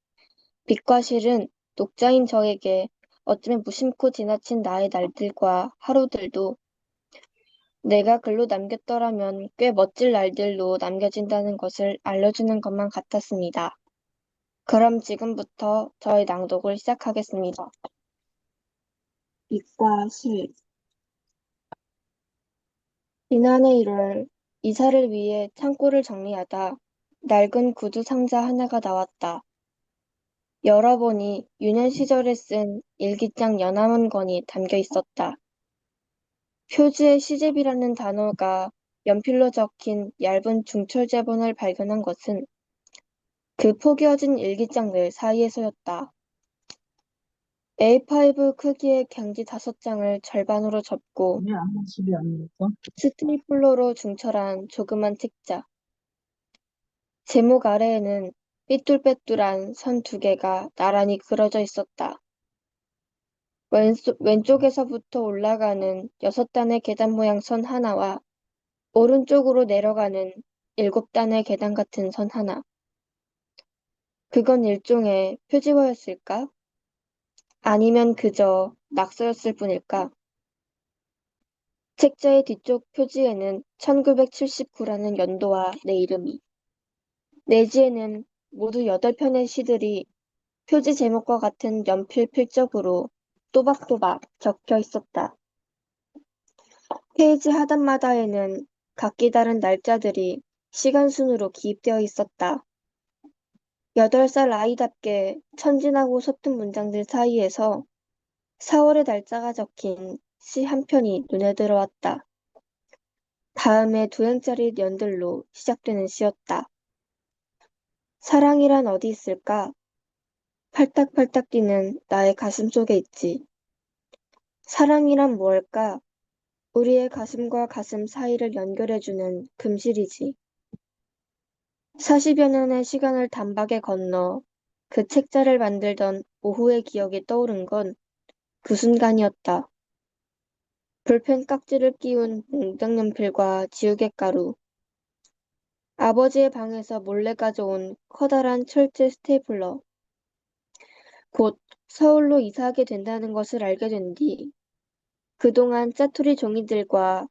빛과 실은 독자인 저에게 어쩌면 무심코 지나친 나의 날들과 하루들도 내가 글로 남겼더라면 꽤 멋질 날들로 남겨진다는 것을 알려주는 것만 같았습니다. 그럼 지금부터 저의 낭독을 시작하겠습니다. 빛과 실. 지난해 1월 이사를 위해 창고를 정리하다 낡은 구두 상자 하나가 나왔다. 열어보니 유년 시절에 쓴 일기장 연암한 권이 담겨 있었다. 표지에 시집이라는 단어가 연필로 적힌 얇은 중철제본을 발견한 것은 그 포개어진 일기장들 사이에서였다. A5 크기의 경지 5장을 절반으로 접고 스테이플러로 중철한 조그만 책자. 제목 아래에는 삐뚤빼뚤한 선 2개가 나란히 그려져 있었다. 왼쪽에서부터 올라가는 6단의 계단 모양 선 하나와 오른쪽으로 내려가는 7단의 계단 같은 선 하나. 그건 일종의 표지화였을까? 아니면 그저 낙서였을 뿐일까? 책자의 뒤쪽 표지에는 1979라는 연도와 내 이름이, 내지에는 모두 8편의 시들이 표지 제목과 같은 연필 필적으로 또박또박 적혀 있었다. 페이지 하단마다에는 각기 다른 날짜들이 시간 순으로 기입되어 있었다. 8살 아이답게 천진하고 서툰 문장들 사이에서 4월의 날짜가 적힌 시 한 편이 눈에 들어왔다. 다음에 두 행짜리 연들로 시작되는 시였다. 사랑이란 어디 있을까? 팔딱팔딱 뛰는 나의 가슴 속에 있지. 사랑이란 무엇일까? 우리의 가슴과 가슴 사이를 연결해주는 금실이지. 40여 년의 시간을 단박에 건너 그 책자를 만들던 오후의 기억이 떠오른 건 그 순간이었다. 볼펜 깍지를 끼운 몽땅연필과 지우개가루, 아버지의 방에서 몰래 가져온 커다란 철제 스테이플러, 곧 서울로 이사하게 된다는 것을 알게 된 뒤 그동안 짜투리 종이들과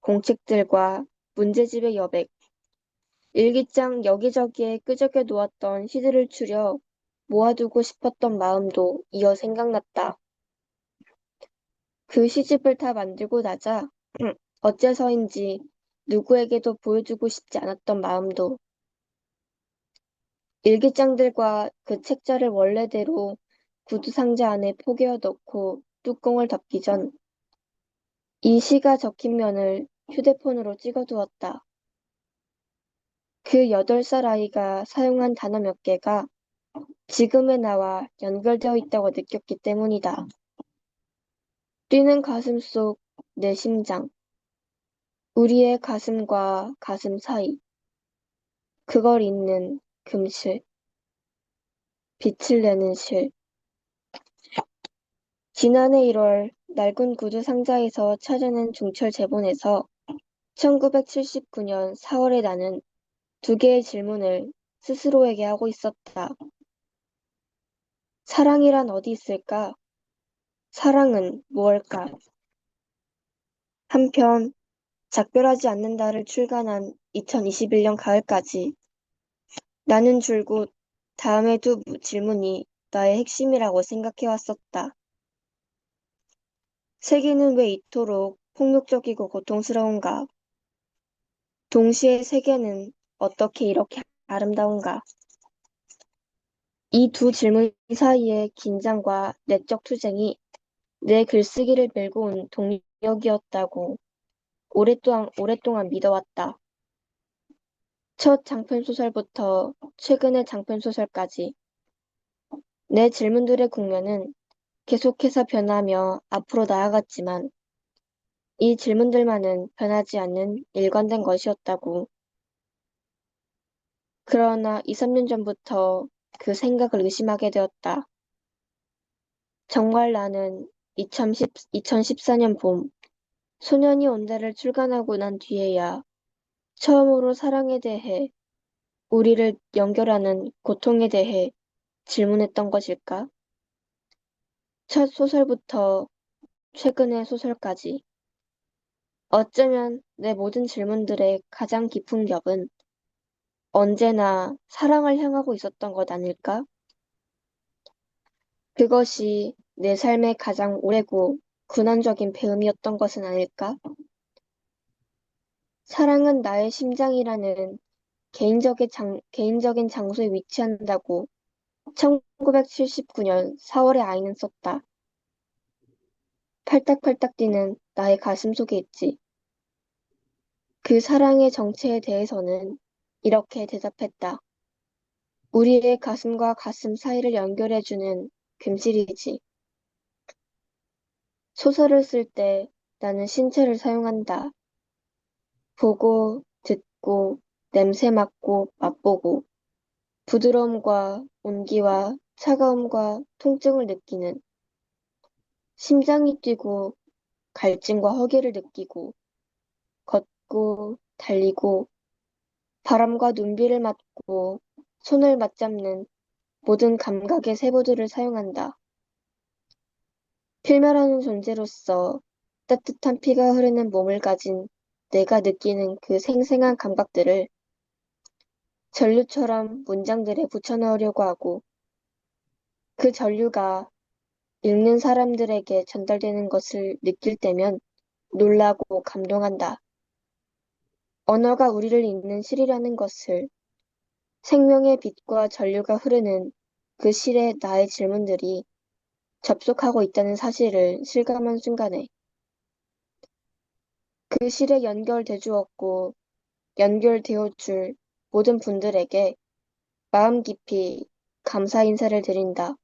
공책들과 문제집의 여백, 일기장 여기저기에 끄적여 놓았던 시들을 추려 모아두고 싶었던 마음도 이어 생각났다. 그 시집을 다 만들고 나자 어째서인지 누구에게도 보여주고 싶지 않았던 마음도 일기장들과 그 책자를 원래대로 구두 상자 안에 포개어 넣고 뚜껑을 덮기 전 이 시가 적힌 면을 휴대폰으로 찍어두었다. 그 8살 아이가 사용한 단어 몇 개가 지금의 나와 연결되어 있다고 느꼈기 때문이다. 뛰는 가슴 속 내 심장, 우리의 가슴과 가슴 사이, 그걸 잇는 금실, 빛을 내는 실. 지난해 1월 낡은 구두 상자에서 찾아낸 중철 제본에서 1979년 4월에 나는 2개의 질문을 스스로에게 하고 있었다. 사랑이란 어디 있을까? 사랑은 무엇일까? 한편 작별하지 않는다를 출간한 2021년 가을까지 나는 줄곧 다음의 두 질문이 나의 핵심이라고 생각해왔었다. 세계는 왜 이토록 폭력적이고 고통스러운가? 동시에 세계는 어떻게 이렇게 아름다운가? 이 두 질문 사이의 긴장과 내적 투쟁이 내 글쓰기를 밀고 온 동력이었다고 오랫동안 믿어왔다. 첫 장편소설부터 최근의 장편소설까지 내 질문들의 국면은 계속해서 변하며 앞으로 나아갔지만 이 질문들만은 변하지 않는 일관된 것이었다고. 그러나 2, 3년 전부터 그 생각을 의심하게 되었다. 정말 나는 2014년 봄 소년이 온다를 출간하고 난 뒤에야 처음으로 사랑에 대해, 우리를 연결하는 고통에 대해 질문했던 것일까? 첫 소설부터 최근의 소설까지. 어쩌면 내 모든 질문들의 가장 깊은 격은 언제나 사랑을 향하고 있었던 것 아닐까? 그것이 내 삶의 가장 오래고 근원적인 배움이었던 것은 아닐까? 사랑은 나의 심장이라는 개인적인 장소에 위치한다고 1979년 4월의 아이는 썼다. 팔딱팔딱 뛰는 나의 가슴 속에 있지. 그 사랑의 정체에 대해서는 이렇게 대답했다. 우리의 가슴과 가슴 사이를 연결해주는 금실이지. 소설을 쓸 때 나는 신체를 사용한다. 보고, 듣고, 냄새 맡고, 맛보고, 부드러움과 온기와 차가움과 통증을 느끼는 심장이 뛰고 갈증과 허기를 느끼고 걷고 달리고 바람과 눈비를 맞고 손을 맞잡는 모든 감각의 세포들을 사용한다. 필멸하는 존재로서 따뜻한 피가 흐르는 몸을 가진 내가 느끼는 그 생생한 감각들을 전류처럼 문장들에 붙여넣으려고 하고 그 전류가 읽는 사람들에게 전달되는 것을 느낄 때면 놀라고 감동한다. 언어가 우리를 잇는 실이라는 것을 생명의 빛과 전류가 흐르는 그 실에 나의 질문들이 접속하고 있다는 사실을 실감한 순간에 그 실에 연결돼 주었고 연결되어 줄 모든 분들에게 마음 깊이 감사 인사를 드린다.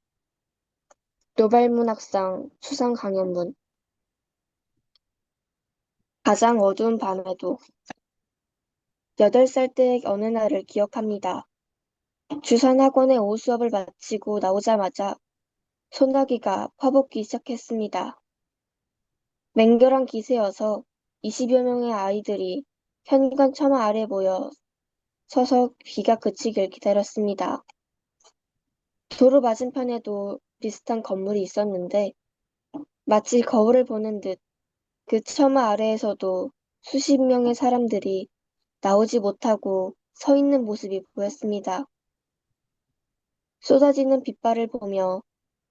노벨문학상 수상 강연문. 가장 어두운 밤에도 8살 때의 어느 날을 기억합니다. 주산학원의 오후 수업을 마치고 나오자마자 소나기가 퍼붓기 시작했습니다. 맹렬한 기세여서 20여 명의 아이들이 현관 처마 아래 모여 서서 비가 그치길 기다렸습니다. 도로 맞은편에도 비슷한 건물이 있었는데 마치 거울을 보는 듯 그 처마 아래에서도 수십 명의 사람들이 나오지 못하고 서 있는 모습이 보였습니다. 쏟아지는 빗발을 보며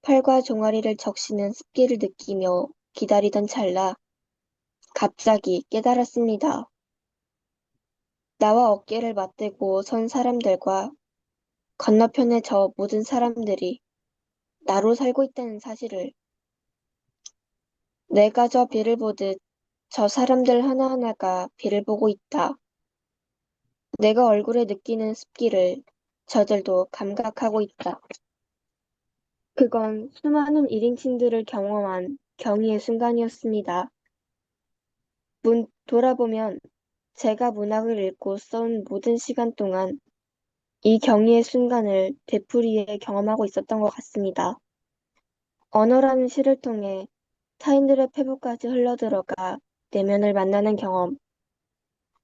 팔과 종아리를 적시는 습기를 느끼며 기다리던 찰나 갑자기 깨달았습니다. 나와 어깨를 맞대고 선 사람들과 건너편의 저 모든 사람들이 나로 살고 있다는 사실을. 내가 저 비를 보듯 저 사람들 하나하나가 비를 보고 있다. 내가 얼굴에 느끼는 습기를 저들도 감각하고 있다. 그건 수많은 1인칭들을 경험한 경이의 순간이었습니다. 돌아보면 제가 문학을 읽고 써온 모든 시간 동안 이 경이의 순간을 되풀이해 경험하고 있었던 것 같습니다. 언어라는 시를 통해 타인들의 페북까지 흘러들어가 내면을 만나는 경험.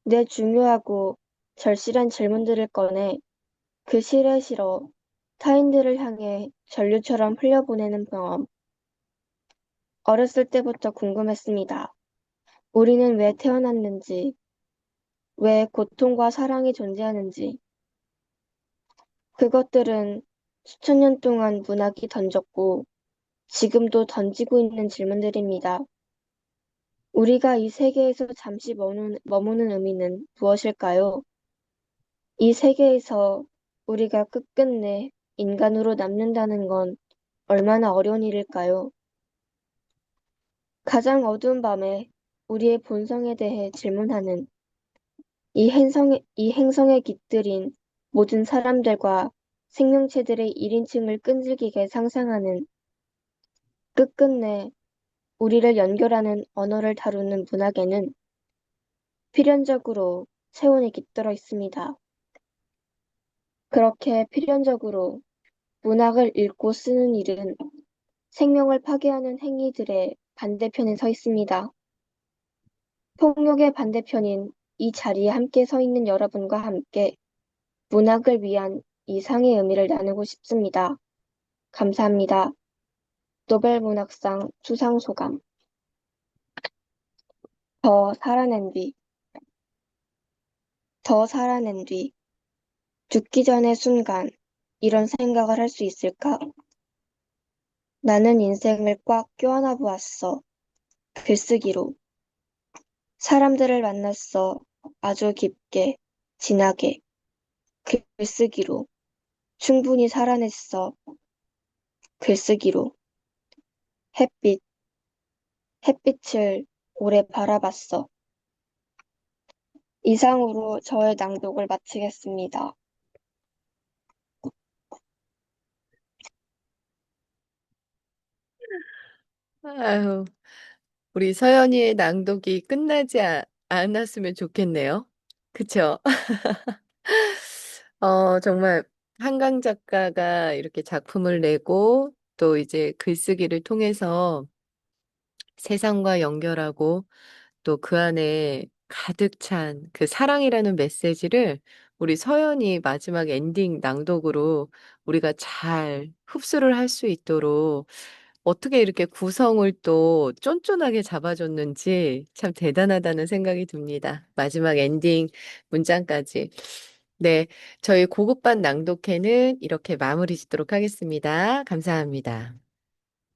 내 중요하고 절실한 질문들을 꺼내 그 실에 실어 타인들을 향해 전류처럼 흘려보내는 경험. 어렸을 때부터 궁금했습니다. 우리는 왜 태어났는지, 왜 고통과 사랑이 존재하는지. 그것들은 수천 년 동안 문학이 던졌고 지금도 던지고 있는 질문들입니다. 우리가 이 세계에서 잠시 머무는 의미는 무엇일까요? 이 세계에서 우리가 끝끝내 인간으로 남는다는 건 얼마나 어려운 일일까요? 가장 어두운 밤에 우리의 본성에 대해 질문하는 이 행성에 깃들인 모든 사람들과 생명체들의 1인칭을 끈질기게 상상하는 끝끝내 우리를 연결하는 언어를 다루는 문학에는 필연적으로 체온이 깃들어 있습니다. 그렇게 필연적으로 문학을 읽고 쓰는 일은 생명을 파괴하는 행위들의 반대편에 서 있습니다. 폭력의 반대편인 이 자리에 함께 서 있는 여러분과 함께 문학을 위한 이상의 의미를 나누고 싶습니다. 감사합니다. 노벨문학상 수상소감. 더 살아낸 뒤. 더 살아낸 뒤. 죽기 전의 순간, 이런 생각을 할 수 있을까? 나는 인생을 꽉 껴안아 보았어. 글쓰기로. 사람들을 만났어. 아주 깊게, 진하게. 글쓰기로. 충분히 살아냈어. 글쓰기로. 햇빛. 햇빛을 오래 바라봤어. 이상으로 저의 낭독을 마치겠습니다. 아유, 우리 서연이의 낭독이 끝나지 않았으면 좋겠네요. 그쵸? 정말 한강 작가가 이렇게 작품을 내고 또 이제 글쓰기를 통해서 세상과 연결하고 또 그 안에 가득 찬 그 사랑이라는 메시지를 우리 서연이 마지막 엔딩 낭독으로 우리가 잘 흡수를 할 수 있도록 어떻게 이렇게 구성을 또 쫀쫀하게 잡아줬는지 참 대단하다는 생각이 듭니다. 마지막 엔딩 문장까지. 네, 저희 고급반 낭독회는 이렇게 마무리 짓도록 하겠습니다. 감사합니다.